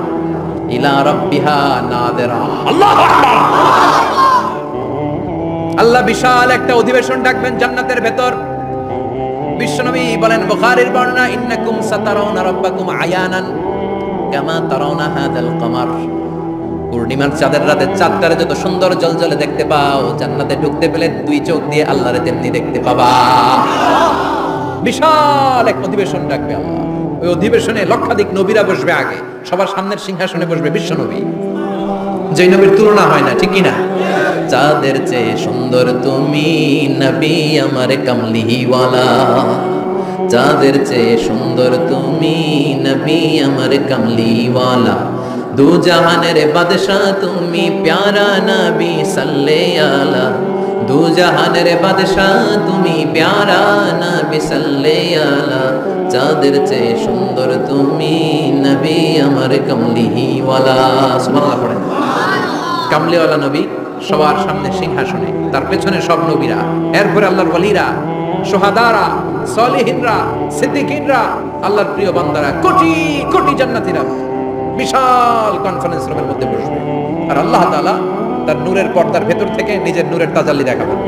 ইলা রাব্বিহা নাদিরা। আল্লাহু আকবার। আল্লাহ বিশাল একটা অধিবেশন ডাকবেন জান্নাতের ভেতর। বিশ্বনবী বলেন বুখারীর বর্ণনা, ইন্নাকুম সাতারাউনা রাব্বাকুম আয়ানান কামা তারাউনা হাদাল কমার। পূর্ণিমার চাঁদের রাতে চাঁদটারে যত সুন্দর জলজলে দেখতে পাও, জান্নাতে ঢুকতে পেলে 2 চোখ দিয়ে আল্লাহরে তেমনি দেখতে পাবা। বিশাল এক অধিবেশন ডাকবে আল্লাহ। ওই অধিবেশনে লক্ষাধিক নবীরা বসবে। আগে সবার সামনের সিংহাসনে বসবে বিশ্বনবী, যেই নবীর তুলনা হয় না, ঠিক কিনা? চাঁদের চেয়ে সুন্দর তুমি নবী আমার কামলিওয়ালা। চাঁদের চেয়ে সুন্দর তুমি নবী আমার কামলিওয়ালা। দু জাহানের বাদশাহ তুমি প্যারা নবী সাল্লে আলা। দু জাহানের বাদশাহ তুমি প্যারা নবী সাল্লে আলা। চাঁদের চেয়ে সুন্দর তুমি নবী আমার কামলিওয়ালা। সুবহানাল্লাহ পড়েন। কামলিওয়ালা নবী সবার সামনে সিংহাসনে, তার পেছনে সব নবীরা, এরপরে আল্লাহর ওয়ালিরা, শুহাদারা, সালেহিনরা, সিদ্দিকিনরা, আল্লাহর প্রিয় বান্দারা, কোটি কোটি জান্নাতীরা বিশাল কনফারেন্স রুমের মধ্যে বসবে। আর আল্লাহ তাআলা তার নূরের পর্দার ভেতর থেকে নিজের নূরের তাজাল্লি দেখাবেন।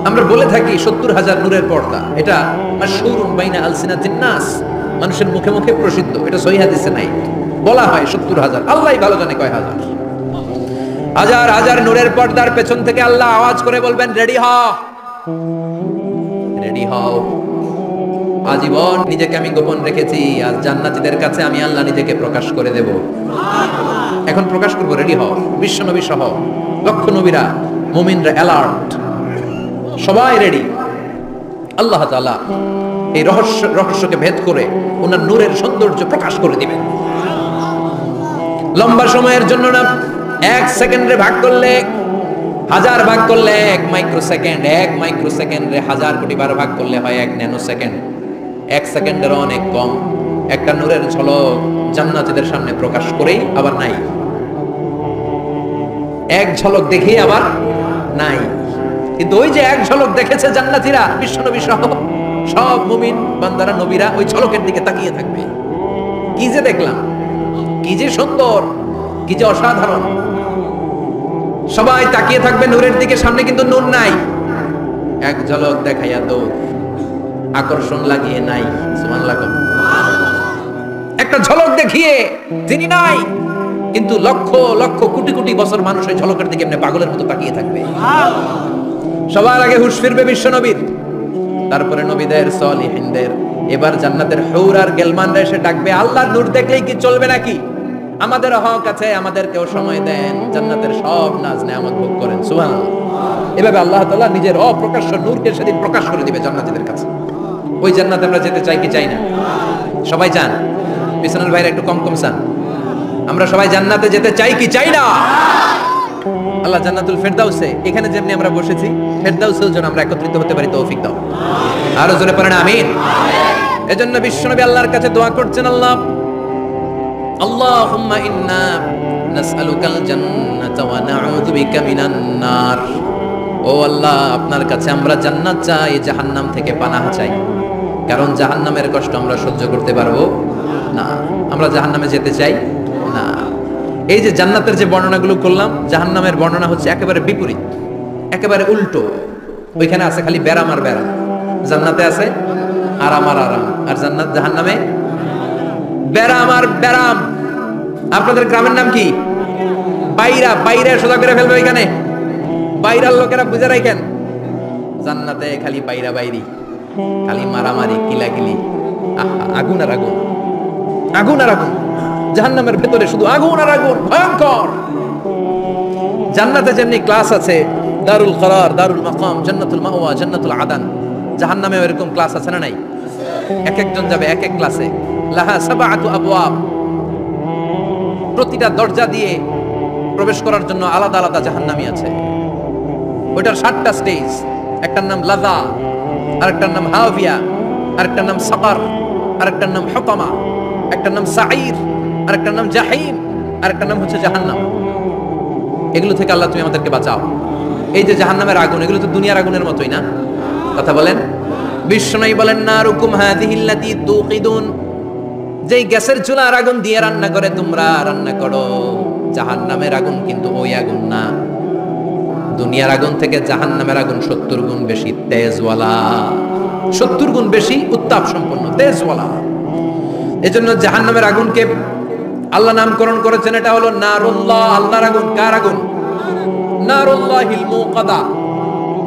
আমরা বলে থাকি 70,000 নূরের পর্দা। এটা মাশহুরুন বাইনা আলসিনাতিন নাস, মানুষের মুখে মুখে প্রসিদ্ধ। এটা সহিহ হাদিসে নাই। বলা হয় 70,000, আল্লাহই ভালো জানে কয় হাজার। হাজার হাজার নূরের পর্দার পেছন থেকে আল্লাহ আওয়াজ করে বলবেন, রেডি হও, রেডি হও। আজীবন নিজেকে আমি গোপন রেখেছি, আজ জান্নাতীদের কাছে আমি আল্লাহ নিজেকে প্রকাশ করে দেব। এখন প্রকাশ করব, রেডি হও। বিশ্ব নবী সহ লক্ষ নবীরা, মুমিনরা অ্যালার্ট, সবাই রেডি। আল্লাহ তাআলা এই রহস্যকে ভেদ করে ওনার নূরের সৌন্দর্য প্রকাশ করে দিবেন। লম্বা সময়ের জন্য না, 1 সেকেন্ডে ভাগ করলে, হাজার ভাগ করলে 1 মাইক্রোসেকেন্ড, 1 মাইক্রোসেকেন্ডে 1000 কোটি বার ভাগ করলে হয় 1 ন্যানো সেকেন্ড। 1 সেকেন্ডেরও অনেক কম একটা নূরের ঝলক জান্নাতীদের সামনে প্রকাশ করেই আবার নাই, এক ঝলক দেখেই আবার নাই। কিন্তু ওই যে এক ঝলক দেখেছে জান্নাতীরা, বিশ্বনবী সহ সব মুমিন বান্দারা, নবীরা ওই ঝলকের দিকে তাকিয়ে থাকবে। কি যে দেখলাম, কি যে সুন্দর, কি যে অসাধারণ। সবাই তাকিয়ে থাকবে নূরের দিকে, সামনে কিন্তু নূর নাই। এক ঝলক দেখাইয়া তো আকর্ষণ লাগিয়ে নাই, সুবহানাল্লাহ। একটা ঝলক দেখিয়ে তিনি নাই, কিন্তু লক্ষ লক্ষ কোটি কোটি বছর মানুষ ওই ঝলকের দিকে এমনি পাগলের মতো তাকিয়ে থাকবে। সবার আগে হুঁশ ফিরবে বিশ্বনবীর, তারপরে নবীদের, সলিহিনদের। এবার জান্নাতের হুর আর গেলমানরা এসে ডাকবে, আল্লাহর নূর দেখলেই কি চলবে নাকি? আমাদের হক আছে, আমাদেরকেও সময় দেন, জান্নাতের সব নাজ নেয়ামত ভোগ করেন। সুবহানাল্লাহ। এভাবে আল্লাহ তাআলা নিজের অপ্রকাশ্য নূরকে সেদিন প্রকাশ করে দিবে জান্নাতীদের কাছে। ওই জান্নাতে আমরা যেতে চাই কি চাই না? সবাই চান? পিছনের ভাইরা একটু কম কম চান। আমরা সবাই জান্নাতে যেতে চাই কি চাই না? আল্লাহ জান্নাতুল ফেরদাউসে, এখানে যেমনি আমরা বসেছি, ফেরদাউসের জন্য আমরা একত্রিত হতে পারি, তৌফিক দাও। আরো জোরে পড়েন আমিন। এজন্য বিশ্বনবী আল্লাহর কাছে দোয়া করছেন, আল্লাহ আল্লাহুম্মা ইন্না নাসআলুকাল জান্নাতা ওয়া নাউযু বিকা মিনান নার। ও আল্লাহ, আপনার কাছে আমরা জান্নাত চাই, জাহান্নাম থেকে পানাহ চাই। কারণ জাহান্নামের কষ্ট আমরা সহ্য করতে পারবো না, আমরা জাহান্নামে যেতে চাই না। এই যে জান্নাতের যে বর্ণনাগুলো করলাম, জাহান্নামের বর্ণনা হচ্ছে একেবারে বিপরীত, একেবারে উল্টো। ওইখানে আছে খালি ব্যারাম আর ব্যারাম, জান্নাতে আছে আরাম আর আরাম। আর জাহান্নামে ব্যারাম আর ব্যারাম। আপনাদের গ্রামের নাম কি? বাইরা। বাইরা সোজা করে ফেলবে ওইখানে, বাইরার লোকেরা বুঝে রাখেন। জান্নাতে খালি বাইরা বাইরি, খালি মারামারি, কিলাকিলি, আগুন আর আগুন, আগুন আর আগুন। জাহান্নামের ভেতরে শুধু আগুন আর আগুন, ভয়ঙ্কর। জান্নাতে যেমনি ক্লাস আছে, দারুল করার, দারুল মাকাম, জান্নাতুল মাওয়া, জান্নাতুল আদান, জাহান্নামেও এরকম ক্লাস আছে না নাই? এক একজন যাবে এক এক ক্লাসে। লাহা সাবআতু আবওয়াব, প্রতিটা দরজা দিয়ে প্রবেশ করার জন্য আলাদা আলাদা জাহান্নামী আছে। ওইটার 7টা স্টেজ। একটার নাম লাযা, আরেকটার নাম হাভিয়া, আরেকটার নাম সাকার, আরেকটার নাম হুতামা, একটার নাম সাঈর, আরেকটার নাম জাহিম, আরেকটার নাম হচ্ছে জাহান্নাম। এগুলো থেকে আল্লাহ তুমি আমাদেরকে বাঁচাও। এই যে জাহান্নামের আগুন, এগুলো তো দুনিয়ার আগুনের মতোই না? কথা বলেন। বিশ্বনবী বলেন, নারুকুম হাযিহিল্লাতী তুকিদুন, যেই গ্যাসের চুলার আগুন দিয়ে রান্না করে তোমরা রান্না করো, জাহান্নামের আগুন কিন্তু ওই আগুন না। দুনিয়ার আগুন থেকে জাহান্নামের আগুন 70 গুণ বেশি তেজওয়ালা, 70 গুণ বেশি উত্তাপ সম্পন্ন, তেজওয়ালা। এজন্য জাহান্নামের আগুনকে আল্লাহ নামকরণ করেছেন, এটা হলো নারুল্লাহ, আল্লাহর আগুন। কার আগুন? নারুল্লাহিল মুকাদা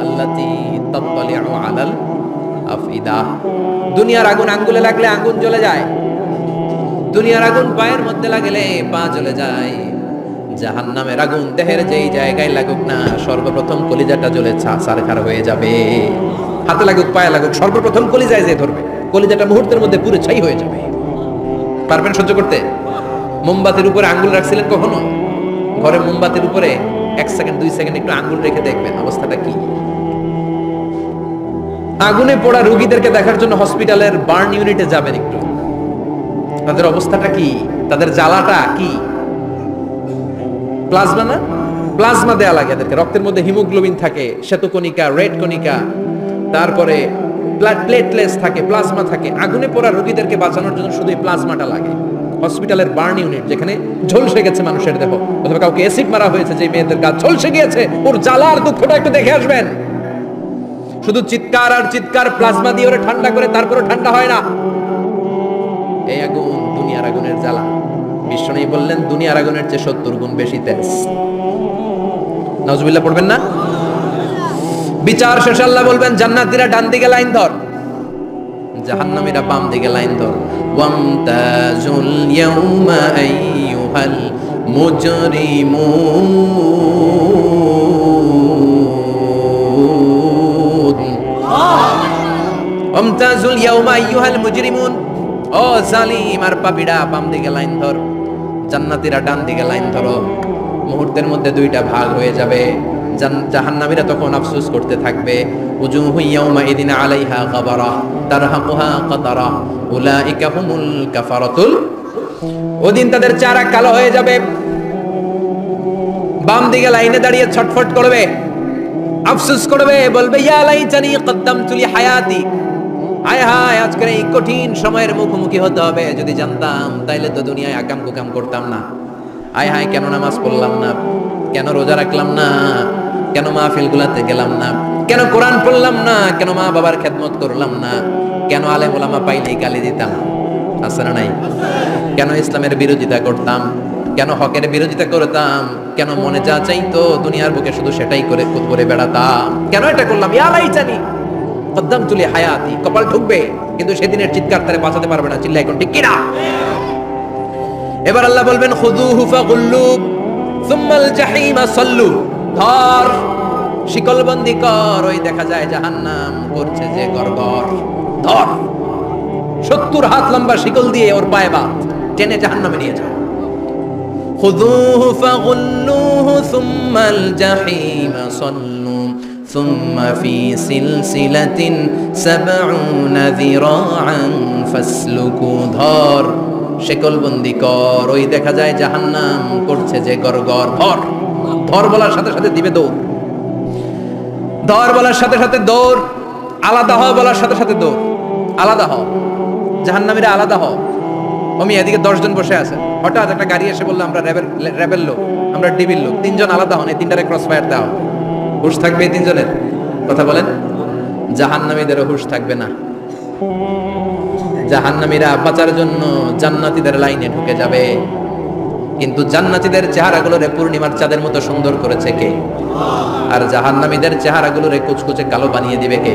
আল্লাতী তাত্তালিউ আলাল আফইদা। দুনিয়ার আগুন আঙ্গুলে লাগলে আগুন জ্বলে যায়, দুনিয়ার আগুন পায়ের মধ্যে লাগলে পা জ্বলে যায়। জাহান্নামের আগুন দেহের যেই জায়গায় লাগুক না, সর্বপ্রথম কলিজাটা জ্বলে ছারখার হয়ে যাবে। হাতে লাগুক, পায়ে লাগুক, সর্বপ্রথম কলিজায় যে ধরবে, কলিজাটা মুহূর্তের মধ্যে পুরো ছাই হয়ে যাবে। পারবেন সহ্য করতে? মোমবাতির উপরে আঙ্গুল রাখছিলেন কখনো? ঘরে মোমবাতির উপরে 1 সেকেন্ড 2 সেকেন্ড একটু আঙ্গুল রেখে দেখবেন অবস্থাটা কি। আগুনে পোড়া রোগীদেরকে দেখার জন্য হসপিটালের বার্ন ইউনিটে যাবেন, একটু তাদের অবস্থাটা কি, তাদের জ্বালাটা কি। প্লাজমা না, প্লাজমা দেয়া লাগে এদেরকে। রক্তের মধ্যে হিমোগ্লোবিন থাকে, শ্বেতকণিকা, রেড কণিকা, তারপরে প্লেটলেটস থাকে, প্লাজমা থাকে। আগুনে পোড়া রোগীদেরকে বাঁচানোর জন্য শুধু এই প্লাজমাটা লাগে। হসপিটালের বার্ন ইউনিট, যেখানে ঝলসে গেছে মানুষের দেহ, অথবা কাউকে অ্যাসিড মারা হয়েছে, যে মেয়েদের গা ঝলসে গিয়েছে, ওর জ্বালার দুঃখটা একটু দেখে আসবেন। শুধু চিৎকার আর চিৎকার, প্লাজমা দিয়ে ওরা ঠান্ডা করে, তারপরে ঠান্ডা হয় না। এই আগুন দুনিয়ার আগুনের জ্বালা। বিশ্বনবী বললেন, দুনিয়ার আগুনের চেয়ে 70 গুণ বেশি তেজ। নাউজুবিল্লাহ পড়বেন না? বিচার শেষে আল্লাহ বলবেন জান্নাতীরা ডান দিকে লাইন ধর, জাহান্নামীরা বাম দিকে লাইন ধর। ওয়ামতাজুল ইয়াউমা আইয়ুহাল মুজরিমুন, ওয়ামতাজুল ইয়াউমা আইয়ুহাল মুজরিমুন, ও জালিম আর পাপীরা বাম দিকে লাইন ধর, জান্নাতীরা ডান দিকে লাইন ধরো। মুহূর্তের মধ্যে দুইটা ভাগ হয়ে যাবে। জাহান্নামীরা তখন আফসোস করতে থাকবে, উজুহু ইয়াউমা ইদিন আলাইহা গাবারা তারহাকুহা কাতারা উলাইকা হুমুল কাফারাতুল, ওদিন তাদের চেহারা কালো হয়ে যাবে। বাম দিকে লাইনে দাঁড়িয়ে ছটফট করবে, আফসোস করবে, বলবে ইয়া লাইতানি কদ্দামতু লি হায়াতি, হায় হায় আজকের এই কঠিন সময়ের মুখোমুখি হতে হবে, যদি জানতাম তাইলে তো দুনিয়ায় আকাম কুকাম করতাম না। হায় হায় কেন নামাজ পড়লাম না, কেন রোজা রাখলাম না, কেন মাহফিলগুলাতে গেলাম না, কেন কোরআন পড়লাম না, কেন মা বাবার খেদমত করলাম না, কেন আলেম ওলামা পাইলেই গালি দিতাম, আছে না নাই? কেন ইসলামের বিরোধিতা করতাম, কেন হকের বিরোধিতা করতাম, কেন মনে যা চাইতো দুনিয়ার বুকে শুধু সেটাই করে বেড়াতাম, কেন এটা করলাম? ইয়া লাইতানি কদ্দামতু লি হায়াতি, কপাল ঠুকবে, কিন্তু সেদিনের চিৎকার তারে বাঁচাতে পারবে না। চিল্লা এখন ঠিক কিনা? এবার আল্লাহ বলবেন খুযুহু ফাগুল্লু সুম্মাল জাহিমা সাল্লু, ধর শিকলবন্দি কর। ওই দেখা যায় জাহান্নাম করছে যে গরগর, ধর 70 হাত লম্বা শিকল দিয়ে ওর পায়ে বাঁধ, টেনে জাহান্নামে নিয়ে যাও। খুযুহু ফাগুল্লুহু সুম্মাল জাহিমা সাল্লু সুম্মা ফি সিলসিলাতিন ৭০ যিরাআন ফাসলুকু, ধর শিকলবন্দি কর। ওই দেখা যায় জাহান্নাম করছে যে গরগর, ধর। ধর বলার সাথে সাথে দিবে দৌড়, ধর বলার সাথে সাথে দৌড়, আলাদা হও বলার সাথে সাথে দৌড়, আলাদা হও, জাহান্নামীরা আলাদা হও। আমি এদিকে 10 জন বসে আছে, হঠাৎ একটা গাড়ি এসে বললো আমরা রেবেল লোক, আমরা ডিবির লোক, 3 জন আলাদা হন, এই 3টারে ক্রস ফায়ার দাও। হুশ থাকবে এই 3 জনের? কথা বলেন। জাহান্নামীদেরও হুশ থাকবে না। জাহান্নামীরা বাঁচার জন্য জান্নাতীদের লাইনে ঢুকে যাবে, কিন্তু জান্নাতীদের চেহারাগুলোরে পূর্ণিমার চাঁদের মতো সুন্দর করেছে কে? আর জাহান্নামীদের চেহারাগুলোরে কুচকুচে কালো বানিয়ে দিবে কে?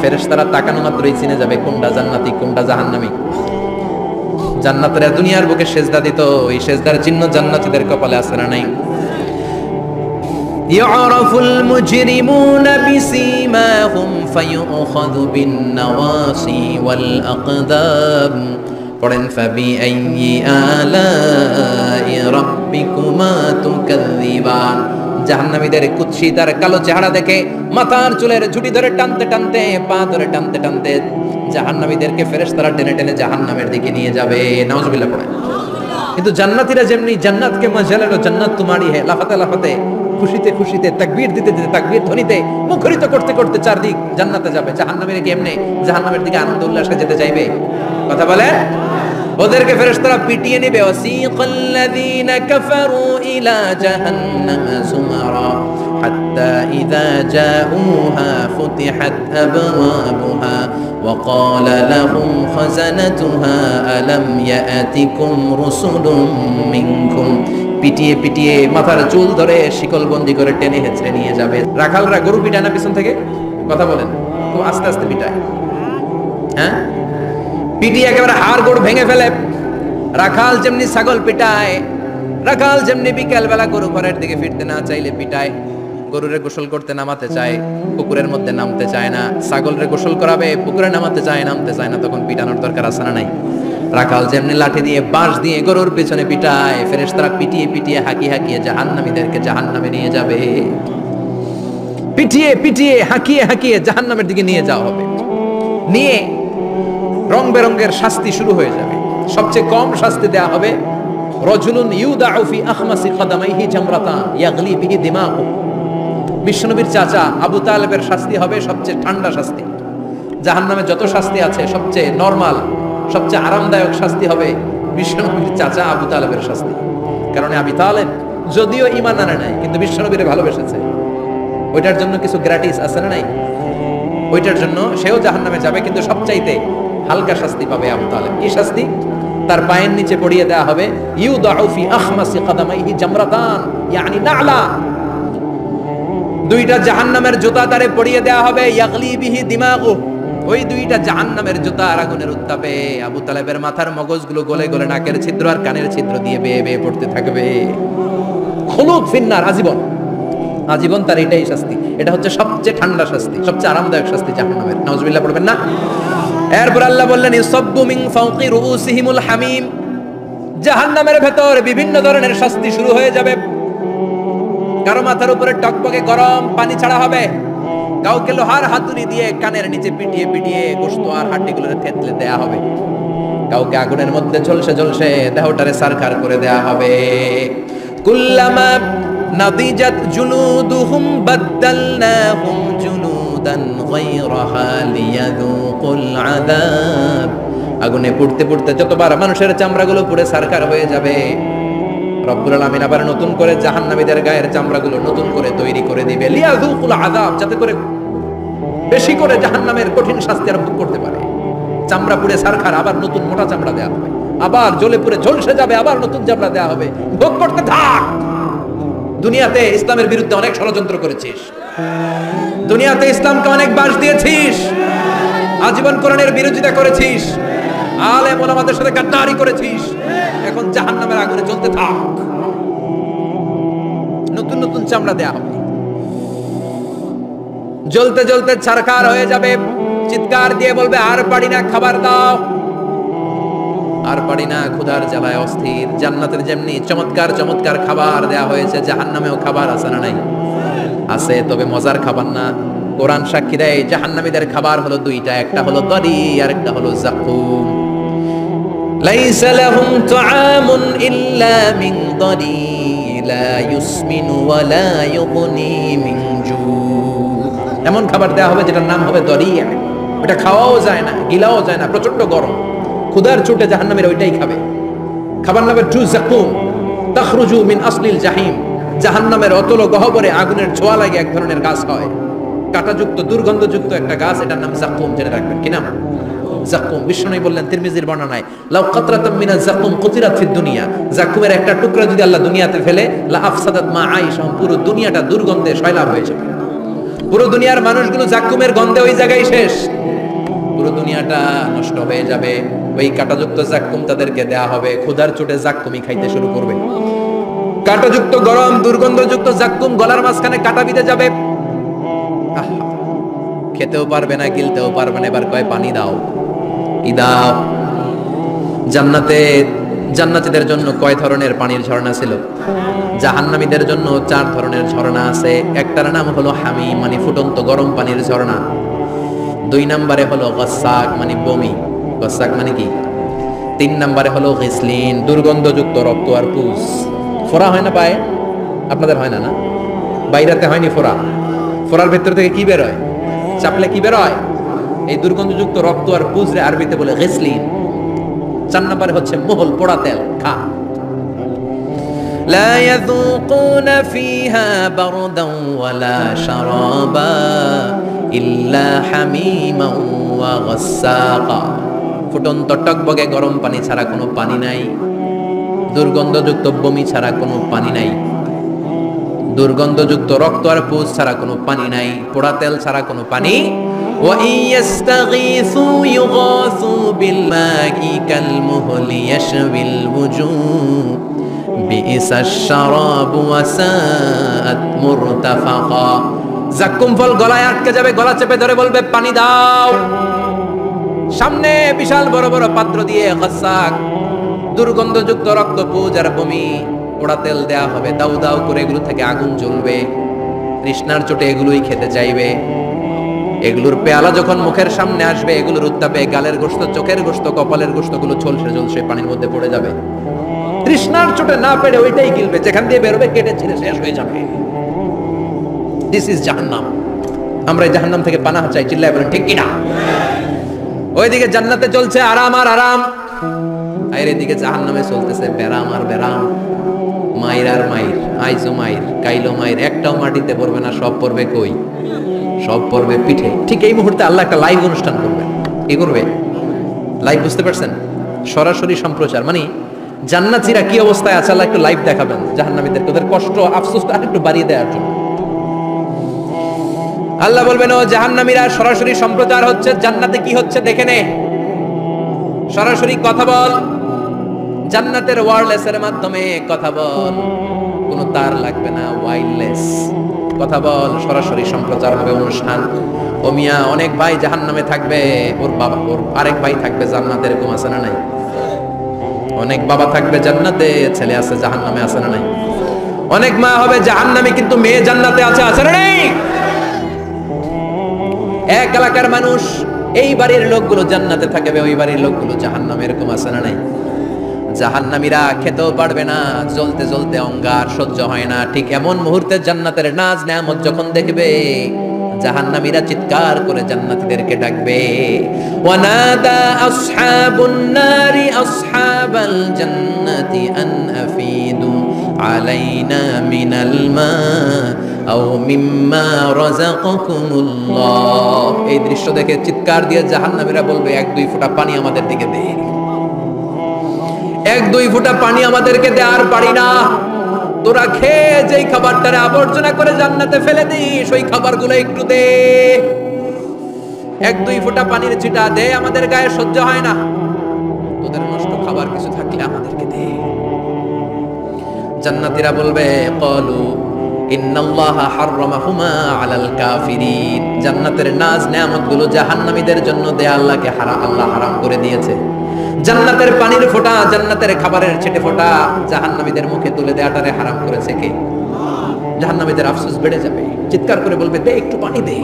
ফেরেশতারা তাকানো মাত্রই চিনে যাবে কোনটা জান্নাতি কোনটা জাহান্নামী। জান্নাতীরা দুনিয়ার বুকে সেজদা দিত, এই সেজদার চিহ্ন জান্নাতীদের কপালে আছে না নাই? ইয়ারাফুল মুজরিমুনা বিসীমাহুম ফায়ুখাযু বিন-নাওয়াসি ওয়াল আকদাম, পড়েন ফাবিআইয়ি আলাই রাব্বিকুমা তুকাযযিবান। জাহান্নামীদের কুৎসিত আর কালো চেহারা দেখে মাথার চুলের ঝুঁটি ধরে টানতে টানতে, পা ধরে টানতে টানতে জাহান্নামীদেরকে ফেরেশতারা টেনে টেনে জাহান্নামের দিকে নিয়ে যাবে। নাউজুবিল্লাহ পড়েন। কিন্তু জান্নাতীরা যেমনি জান্নাতকে মজালালো জান্নাত তোমারি হে, লাফাতে লাফাতে খুশিতে খুশিতে তাকবীর দিতে দিতে তাকবীর ধ্বনিতে মুখরিত করতে করতে চারদিক জান্নাতে যাবে। জাহান্নামীরা কেমনে জাহান্নামের দিকে আনন্দ উল্লাসে যেতে চাইবে? কথা বলে। ওদেরকে ফেরেশতারা পিটিয়ে নেবে। ওয়াসিকাল্লাযীনা কাফারু ইলা জাহান্নাম যুমারা হাত্তা ইযা জাউহা ফুতিহাত আবওয়াবুহা ওয়া ক্বালা লাহুম খাযানাতুহা আলাম ইয়াতিকুম রুসুলুম মিনকুম। পিটিয়ে পিটিয়ে মাথার চুল ধরে শিকলবন্দি করে টেনে হেঁচড়ে নিয়ে যাবে। রাখালরা গরু পিটায় না পিছন থেকে? কথা বলেন। খুব আস্তে আস্তে পিটায়, হ্যাঁ, পিটিয়ে একেবারে হাড় গোড় ভেঙে ফেলে। রাখাল যেমনি ছাগল পিটায়, রাখাল যেমনি বিকেল বেলা গরু ঘরের দিকে ফিরতে না চাইলে পিটায়, গরুরে গোসল করতে নামাতে চায়, পুকুরের মধ্যে নামতে চায় না, ছাগলরে গোসল করাবে পুকুরে নামাতে চায়, নামতে চায় না, তখন পিটানোর দরকার আছে না নাই? রাখাল যেমনি লাঠি দিয়ে বাঁশ দিয়ে গরুর পিছনে পিটায়, ফেরেশতারা পিটিয়ে পিটিয়ে হাঁকিয়ে হাঁকিয়ে জাহান্নামীদেরকে জাহান্নামে নিয়ে যাবে। পিটিয়ে পিটিয়ে হাঁকিয়ে হাঁকিয়ে জাহান্নামের দিকে নিয়ে যাওয়া হবে। নিয়ে রং বেরঙের শাস্তি শুরু হয়ে যাবে। সবচেয়ে কম শাস্তি দেয়া হবে রাজুলুন ইউদাউ ফি আখমাসি কদামাইহি জামরাতান ইয়াগলি বিহি দিমাগু। বিশ্বনবীর চাচা আবু তালেবের শাস্তি হবে সবচেয়ে ঠান্ডা শাস্তি। জাহান্নামে যত শাস্তি আছে সবচেয়ে নরমাল, সবচেয়ে আরামদায়ক শাস্তি হবে বিশ্বনবীর চাচা আবু তালেবের শাস্তি। কারণ আবু তালেব যদিও ঈমান আনে নাই, কিন্তু বিশ্বনবীরে ভালোবেসেছে। ওইটার জন্য কিছু গ্র্যাটিস আছে না নাই? ওইটার জন্য সেও জাহান্নামে যাবে, কিন্তু সবচাইতে হালকা শাস্তি পাবে আবু তালেব। কি শাস্তি? তার পায়ের নিচে পড়িয়ে দেয়া হবে ইউদাউ ফি আখমাসি কদামাইহি জামরাতান, ইয়ানি নালা। দুইটা জাহান্নামের জুতা তারে পরিয়ে দেয়া হবে, ইয়াগলি বিহি দিমাগু। ওই দুইটা জাহান্নামের জুতা আর আগুনের উত্তাপে আবু তালেবের মাথার মগজগুলো গলে গলে নাকের ছিদ্র আর কানের ছিদ্র দিয়ে বেয়ে বেয়ে পড়তে থাকবে। খুলুদ ফিন্নার, আজীবন, আজীবন তার এটাই শাস্তি। এটা হচ্ছে সবচেয়ে ঠান্ডা শাস্তি, সবচেয়ে আরামদায়ক শাস্তি জাহান্নামের। নাউজুবিল্লাহ পড়বেন না। এরপর আল্লাহ বললেন ইউসাব্বু মিন ফাওকি রুউসিহিমুল হামিম। জাহান্নামের ভেতর বিভিন্ন ধরনের শাস্তি শুরু হয়ে যাবে। কারো মাথার উপরে টকবকে গরম পানি ছাড়া হবে, কাউকে লোহার হাতুড়ি দিয়ে কানের নিচে পিটিয়ে পিটিয়ে গোশত আর হাড্ডিগুলো থেতলে দেয়া হবে, কাউকে আগুনের মধ্যে ঝলসে ঝলসে দেহটারে সারখার করে দেয়া হবে। কুল্লামা নাদিজাত জুলুদুহুম বাদদালনাহুম জুলুদান গায়রাহা লিয়াযুকুল আযাব। আগুনে পুড়তে পুড়তে যতবার মানুষের চামড়াগুলো পুড়ে সারখার হয়ে যাবে, রব্বুল আলামিন আবার নতুন করে জাহান্নামীদের গায়ের চামড়াগুলো নতুন করে তৈরি করে দিবে, লিয়াযুকুল আযাব, যাতে করে বেশি করে জাহান্নামের কঠিন শাস্তি আর ভোগ করতে পারে। চামড়া পুড়ে সারখার, আবার নতুন মোটা চামড়া দেয়া হবে, আবার জ্বলে পুড়ে ঝলসে যাবে, আবার নতুন চামড়া দেয়া হবে, ভোগ করতে থাক। দুনিয়াতে ইসলামের বিরুদ্ধে অনেক ষড়যন্ত্র করেছিস, দুনিয়াতে ইসলামকে অনেক বাস দিয়েছিস, আজীবন কোরআনের বিরোধিতা করেছিস, আলেম ওলামাদের সাথে গাদ্দারি করেছিস, এখন জাহান্নামের আগুনে জ্বলতে থাক। নতুন নতুন চামড়া দেয়া হবে, জ্বলতে জ্বলতে ছারখার হয়ে যাবে, চিৎকার দিয়ে বলবে আর পারি না, খাবার দাও, আর পারি না, ক্ষুধার জ্বালায় অস্থির। জান্নাতের যেমনি চমৎকার চমৎকার খাবার দেয়া হয়েছে, জাহান্নামেও খাবার আছে না নাই? আছে, তবে মজার খাবার না। কোরআন সাক্ষী দেয় জাহান্নামীদের খাবার হলো দুইটা, একটা হলো দরি আর একটা হলো যাকুম। লাইসা লাহুম তুআমুন ইল্লা মিন দরি লা ইউসমিনু ওয়া লা ইউগনি মিন জু। এমন খাবার দেয়া হবে যেটার নাম হবে দরিয়া। ওটা খাওয়াও যায় না, গিলাও যায় না, প্রচন্ড গরম, ক্ষুধার চোটে জাহান্নামীরা ওইটাই খাবে। খাবার নামে টু যাকুম তাখরুজু মিন আসলিল জাহিম। জাহান্নামের অতল গহ্বরে আগুনের ছোঁয়া লাগে এক ধরনের গাছ হয়, কাঁটাযুক্ত দুর্গন্ধযুক্ত একটা গাছ, এটার নাম যাকুম। জেনে রাখবেন, কি নাম? যাকুম। বিষ্ণু বললেন তিরমিজির বর্ণনায়, লাউ কাতরাতাম মিনাজ যাকুম কুতিরাত ফিদ দুনিয়া। যাকুমের একটা টুকরা যদি আল্লাহ দুনিয়াতে ফেলে, লা আফসাদাত মা আইশা, পুরো দুনিয়াটা দুর্গন্ধে সয়লাব হয়ে যাবে। পুরো দুনিয়ার মানুষগুলো যাকুমের গন্ধে ওই জায়গায় শেষ, পুরো দুনিয়াটা নষ্ট হয়ে যাবে। ওই কাঁটাযুক্ত যাকুম তাদেরকে দেয়া হবে, ক্ষুধার চোটে যাকুমই খাইতে শুরু করবে। কাঁটাযুক্ত গরম দুর্গন্ধযুক্ত যাকুম গলার মাঝখানে কাঁটা বিঁধে যাবে, খেতেও পারবে না, গিলতেও পারবে না। এবার কয় পানি দাও, কি দাও? জান্নাতে জান্নাতীদের জন্য কয় ধরনের পানির ঝর্ণা ছিল? জাহান্নামীদের জন্য 4 ধরনের ঝর্ণা আছে। একটার নাম হলো হামিম, মানে ফুটন্ত গরম পানির ঝর্ণা। 2 নম্বরে হলো গাসাক, মানে বমি, গাসাক মানে কি? 3 নম্বরে হলো গিসলিন, দুর্গন্ধযুক্ত রক্ত আর পুজ। ফোড়া হয় না পায়ে? আপনাদের হয় না? না, বাইরাতে হয়নি ফোড়া? ফোড়ার ভেতর থেকে কি বের হয়? চাপলে কি বের হয়? এই দুর্গন্ধযুক্ত রক্ত আর পুজরে আরবিতে বলে গিসলিন। 4 নম্বরে হচ্ছে মোহল, পোড়া তেল, খা। লা ইয়াযুকুনা ফিহা বারদান ওয়ালা শারাবা ইল্লা হামিমান ওয়া গাসসাকা। ফুটন্ত টকবগে গরম পানি ছাড়া কোনো পানি নাই, দুর্গন্ধযুক্ত বমি ছাড়া কোনো পানি নাই, দুর্গন্ধযুক্ত রক্ত আর পুজ ছাড়া কোনো পানি নাই, পোড়া তেল ছাড়া কোনো পানি। ওয়া ইয়াস্তাগীসু ইউগাসু বিল মাই কাল মুহলি ইয়াশবিল ওয়ুজুহ বিইসাশ শারাবু ওয়া সাআত মুরতাফাকা। যাকুম ফল গলায় আটকে যাবে, গলা চেপে ধরে বলবে পানি দাও। সামনে বিশাল বড় বড় পাত্র দিয়ে গাসাক, দুর্গন্ধযুক্ত রক্ত, পুজ আর বমি, পোড়া তেল দেয়া হবে, দাউ দাউ করে এগুলো থেকে আগুন জ্বলবে। তৃষ্ণার চোটে এগুলোই খেতে চাইবে। এগুলোর পেয়ালা যখন মুখের সামনে আসবে, এগুলোর উত্তাপে গালের গোশত, চোখের গোশত, কপালের গোশতগুলো ঝলসে ঝলসে পানির মধ্যে পড়ে যাবে। তৃষ্ণার চোটে না পেরে ওইটাই গিলবে, যেখান দিয়ে বেরোবে কেটে ছিঁড়ে শেষ হয়ে যাবে। দিস ইজ জাহান্নাম। আমরা এই জাহান্নাম থেকে পানাহ চাই, চিল্লায় বলেন ঠিক কিনা? ওইদিকে জান্নাতে চলছে আরাম আর আরাম, আর এদিকে জাহান্নামে চলতেছে বেরাম আর বেরাম, মাইর আর মাইর, আইজো মাইর, কাইলো মাইর। একটাও মাটিতে পড়বে না, সব পড়বে কই? সব পড়বে পিঠে। ঠিক এই মুহূর্তে আল্লাহ একটা লাইভ অনুষ্ঠান করবে। কি করবে? লাইভ, বুঝতে পারছেন? সরাসরি সম্প্রচার, মানে জান্নাতীরা কি অবস্থায় আছে আল্লাহ একটু লাইভ দেখাবেন জাহান্নামীদেরকে, ওদের কষ্ট আফসোসটা আরেকটু বাড়িয়ে দেওয়ার জন্য। আল্লাহ বলবেন, ও জাহান্নামীরা, সরাসরি সম্প্রচার হচ্ছে, জান্নাতে কি হচ্ছে দেখে নে, সরাসরি কথা বল, জান্নাতের ওয়্যারলেসের মাধ্যমে কথা বল, কোনো তার লাগবে না, ওয়্যারলেস কথা বল, সরাসরি সম্প্রচার হবে অনুষ্ঠান। ও মিয়া, অনেক ভাই জাহান্নামে থাকবে, ওর বাবা, ওর আরেক ভাই থাকবে জান্নাতে, এরকম আছে না নাই? অনেক বাবা থাকবে জান্নাতে, ছেলে আছে জাহান্নামে, আছে না নাই? অনেক মা হবে জাহান্নামে, কিন্তু মেয়ে জান্নাতে আছে, আছে না নাই? এক এলাকার মানুষ, এই বাড়ির লোকগুলো জান্নাতে থাকবে, ওই বাড়ির লোকগুলো জাহান্নামে, এরকম আছে না নাই? জাহান্নামীরা খেতেও পারবে না, জ্বলতে জ্বলতে অঙ্গার সহ্য হয় না। ঠিক এমন মুহূর্তে জান্নাতের নাজ নেয়ামত যখন দেখবে, জাহান্নামীরা চিৎকার করে জান্নাতীদেরকে ডাকবে, ওয়ানাদা আসহাবুন নারি আসহাবাল জান্নাতি আন আফিদু আলাইনা মিনাল মা আও মিম্মা রাযাকাকুমুল্লাহ। এই দৃশ্য দেখে চিৎকার দিয়ে জাহান্নামীরা বলবে, এক দুই ফোঁটা পানি আমাদের দিকে দে, এক দুই ফোঁটা পানি আমাদেরকে দে, আর পারি না। তোরা খেয়ে যেই খাবারটারে আবর্জনা করে জান্নাতে ফেলে দিস, ওই খাবারগুলো একটু দে, এক দুই ফোঁটা পানির ছিটা দে, আমাদের গায়ে সহ্য হয় না। তোদের নষ্ট খাবার কিছু থাকলে আমাদেরকে দে। জান্নাতীরা বলবে, ক্বালু ইন্নাল্লাহা হাররামাহুমা আলাল কাফিরিন। জান্নাতের নাজ নেয়ামতগুলো জাহান্নামীদের জন্য দেয়া আল্লাহকে আল্লাহ হারাম করে দিয়েছে। জান্নাতের পানির ফোঁটা, জান্নাতের খাবারের ছিটে ফোঁটা জাহান্নামীদের মুখে তুলে দেয়াটারে হারাম করেছে কে? জাহান্নামীদের আফসোস বেড়ে যাবে, চিৎকার করে বলবে, দে একটু পানি দে,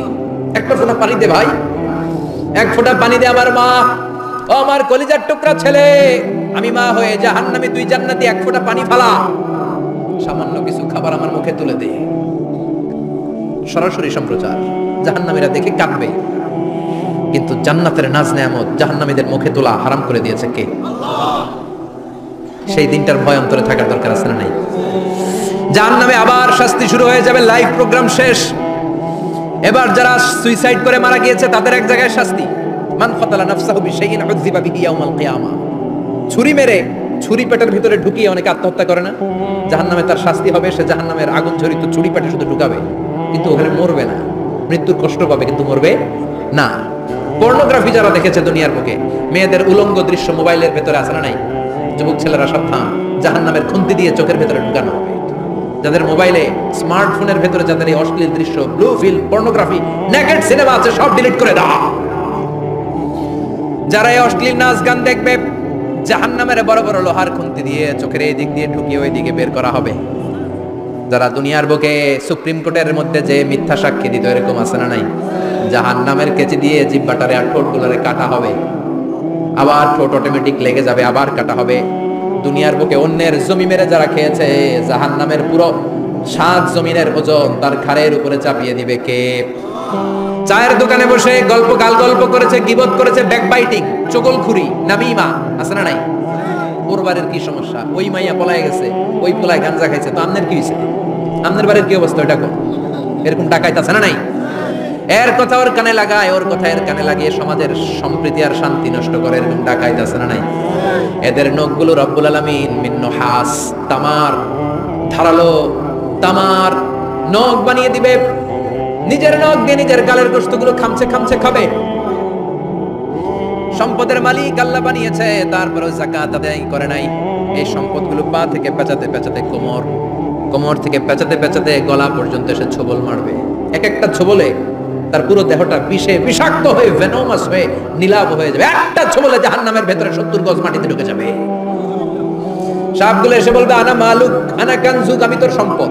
একটা ফোঁটা পানি দে ভাই, এক ফোঁটা পানি দে আমার মা, ও আমার কলিজার টুকরা ছেলে, আমি মা হয়ে জাহান্নামী, তুই জান্নাতি, এক ফোঁটা পানি ফালা, সামান্য কিছু খাবার আমার মুখে তুলে দে। সরাসরি সম্প্রচার, জাহান্নামীরা দেখে কাঁদবে। কিন্তু জান্নাতের নাজ নেয়ামত জাহান্নামীদের মুখে তোলা হারাম করে দিয়েছে কে? সেই দিনটার ভয় অন্তরে থাকার দরকার আছে না নাই? জাহান্নামে আবার শাস্তি শুরু হয়ে যাবে, লাইভ প্রোগ্রাম শেষ। এবার যারা সুইসাইড করে মারা গিয়েছে তাদের এক জায়গায় শাস্তি, মান কাতালা নাফসাহু বিশাইইন উযযিবা বিহি ইয়াউমাল কিয়ামা। ছুরি মেরে, ছুরি পেটের ভিতরে ঢুকিয়ে অনেকে আত্মহত্যা করে না? জাহান্নামে তার শাস্তি হবে, সে জাহান্নামের আগুন ঝরিত ছুরি পেটে শুধু ঢুকাবে, কিন্তু ওখানে মরবে না, মৃত্যুর কষ্ট পাবে কিন্তু মরবে না। পর্নোগ্রাফি যারা দেখেছে দুনিয়ার বুকে, মেয়েদের উলঙ্গ দৃশ্য মোবাইলের ভেতরে আছে না নাই? যুবক ছেলেরা সাবধান, জাহান্নামের খুন্তি দিয়ে চোখের ভেতরে ঢুকানো হবে। যাদের মোবাইলে, স্মার্টফোনের ভেতরে যাদের এই অশ্লীল দৃশ্য, blue film, pornography, naked cinema আছে, সব ডিলিট করে দাও। যারা এই অশ্লীল নাচ গান দেখবে, জাহান্নামের বড় বড় লোহার খুন্তি দিয়ে চোখের এই দিক দিয়ে ঢুকিয়ে ওই দিকে বের করা হবে। যারা দুনিয়ার বুকে সুপ্রিম কোর্টের মধ্যে যে মিথ্যা সাক্ষী দিত, এরকম আছে না নাই? জাহান্নামের কেচি দিয়ে জিহ্বাটারে আর ঠোঁটগুলোরে কাটা হবে, আবার ঠোঁট অটোমেটিক লেগে যাবে, আবার কাটা হবে। দুনিয়ার বুকে অন্যের জমি মেরে যারা খেয়েছে, জাহান্নামের পুরো 7 জমিনের ওজন তার ঘাড়ের উপরে চাপিয়ে দিবে কে? চায়ের দোকানে বসে গল্প করেছে, গীবত করেছে, ব্যাকবাইটিং, চগলখুরি, নামিমা, আছে না নাই? ওর বাড়ির কি সমস্যা? ওই মাইয়া পলায় গেছে, ওই পোলায় গাঞ্জা খাইছে, তো আমনের কি হয়েছে? আমনের বাড়ির কি অবস্থা? ওইটা কোন এরকম ডাকাইতে আছে না নাই? এর কথা ওর কানে লাগায়, ওর কথা এর কানে লাগিয়ে সমাজের সম্প্রীতি আর শান্তি নষ্ট করে, এরকম ডাকাইতে আছে না নাই? এদের নখগুলো রব্বুল আলামিন মিন নুহাস, তামার, ধারালো তামার নখ বানিয়ে দিবে। নিজের নখ দিয়ে নিজের গালের গোশতগুলো খামচে খামচে খাবে। সম্পদের মালিক আল্লাহ বানিয়েছে, তারপরে যাকাত আদায় করে নাই। এই সম্পদগুলো পা থেকে পেঁচাতে পেঁচাতে কোমর থেকে পেঁচাতে পেঁচাতে গলা পর্যন্ত এসে ছোবল মারবে। এক একটা ছোবলে তার পুরো দেহটা বিষে বিষাক্ত হয়ে, ভেনোমাস হয়ে, নীলাভ হয়ে যাবে। একটা ছোবলে জাহান্নামের ভেতরে 70 গজ মাটিতে ঢুকে যাবে। সাপগুলো এসে বলবে, আনা মালুক, আনা কানজুক, আমি তোর সম্পদ।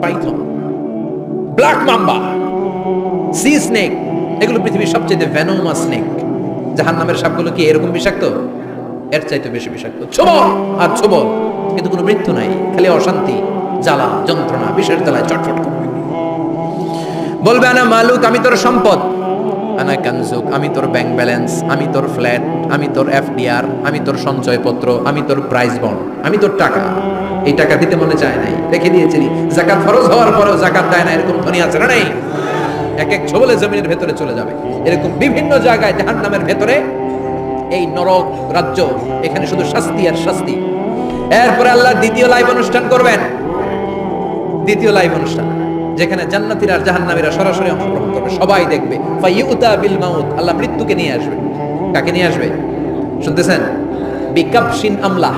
Python, black mamba, C snake, এগুলো পৃথিবীর সবচেয়ে ভেনোমাস স্নেক। জাহান্নামের সাপগুলো কি এরকম বিষাক্ত? এর চাইতে বেশি বিষাক্ত। ছোবল আর ছোবল, কিন্তু কোনো মৃত্যু নাই, খালি অশান্তি, জ্বালা, যন্ত্রণা, বিষের জ্বালায় চটফট করবে। বলবে, আনা মালুক, আমি তোর সম্পদ। আনা কানজুক, আমি তোর ব্যাংক ব্যালেন্স, আমি তোর ফ্ল্যাট, আমি তোর এফডিআর, আমি তোর সঞ্চয়পত্র, আমি তোর প্রাইজ বন্ড, আমি তোর টাকা। এই টাকা দিতে মনে চায় নাই, রেখে দিয়েছিলি। যাকাত ফরজ হওয়ার পরেও যাকাত দেয় না, এরকম ধনী আছে না নাই? এক এক ছোবলে জমিনের ভেতরে চলে যাবে। এরকম বিভিন্ন জায়গায় জাহান্নামের ভেতরে এই নরক রাজ্য, এখানে শুধু শাস্তি আর শাস্তি। এরপরে আল্লাহ দ্বিতীয় লাইভ অনুষ্ঠান করবেন। দ্বিতীয় লাইভ অনুষ্ঠান যেখানে জান্নাতীরা আর জাহান্নামীরা সরাসরি অংশগ্রহণ করবে, সবাই দেখবে। ফাইউতা বিল মাউত, আল্লাহ মৃত্যুকে নিয়ে আসবে। কাকে নিয়ে আসবে শুনতেছেন? বিকাবশিন আমলাহ,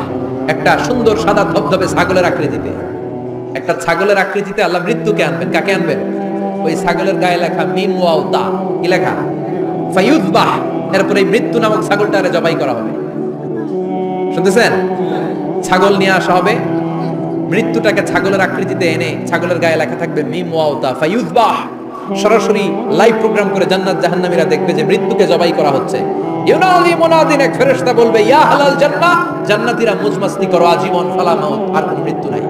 একটা সুন্দর সাদা ধবধবে ছাগলের আকৃতিতে, একটা ছাগলের আকৃতিতে আল্লাহ মৃত্যুকে আনবেন। কাকে আনবেন? ওই ছাগলের গায়ে লেখা মিম ওয়াও তা, কি লেখা? ফায়ুযবাহ। এরপরে এই মৃত্যু নামক ছাগলটারে জবাই করা হবে। শুনতেছেন? ছাগল নিয়ে আসা হবে, মৃত্যুটাকে ছাগলের আকৃতিতে এনে ছাগলের গায়ে লেখা থাকবে মিম ওয়াও তা ফায়ুযবাহ। সরাসরি লাইভ প্রোগ্রাম করে জান্নাত জাহান্নামীরা দেখবে যে মৃত্যুকে জবাই করা হচ্ছে। ইউনাদি মুনাদিন, এক ফেরেশতা বলবে ইয়া হালাল জান্নাহ, জান্নাতীরা মুজমাস্তি করো আজীবন, ফালা মাউত, আর কোনো মৃত্যু নাই।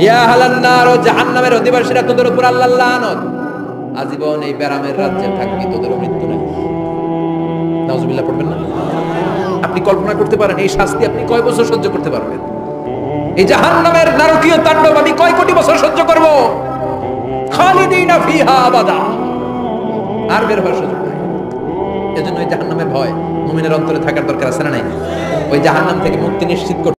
ইয়া হালান নার, ও জাহান্নামের অধিবাসীরা তোদের উপর আল্লাহর লানত, আজীবন এই ব্যারামের রাজ্যে থাকবি, তোদের মৃত্যু নাই। নাউজুবিল্লাহ পড়বেন না? আপনি কল্পনা করতে পারেন এই শাস্তি আপনি কয় বছর সহ্য করতে পারবেন? এই জাহান্নামের নারকীয় তাণ্ডব আমি কয় কোটি বছর সহ্য করব? খালিদিনা ফিহা আবাদা, আর বের হওয়ার সুযোগ নাই। এজন্য ওই জাহান্নামের ভয় মুমিনের অন্তরে থাকার দরকার আছে না নাই? ওই জাহান্নাম থেকে মুক্তি নিশ্চিত করতে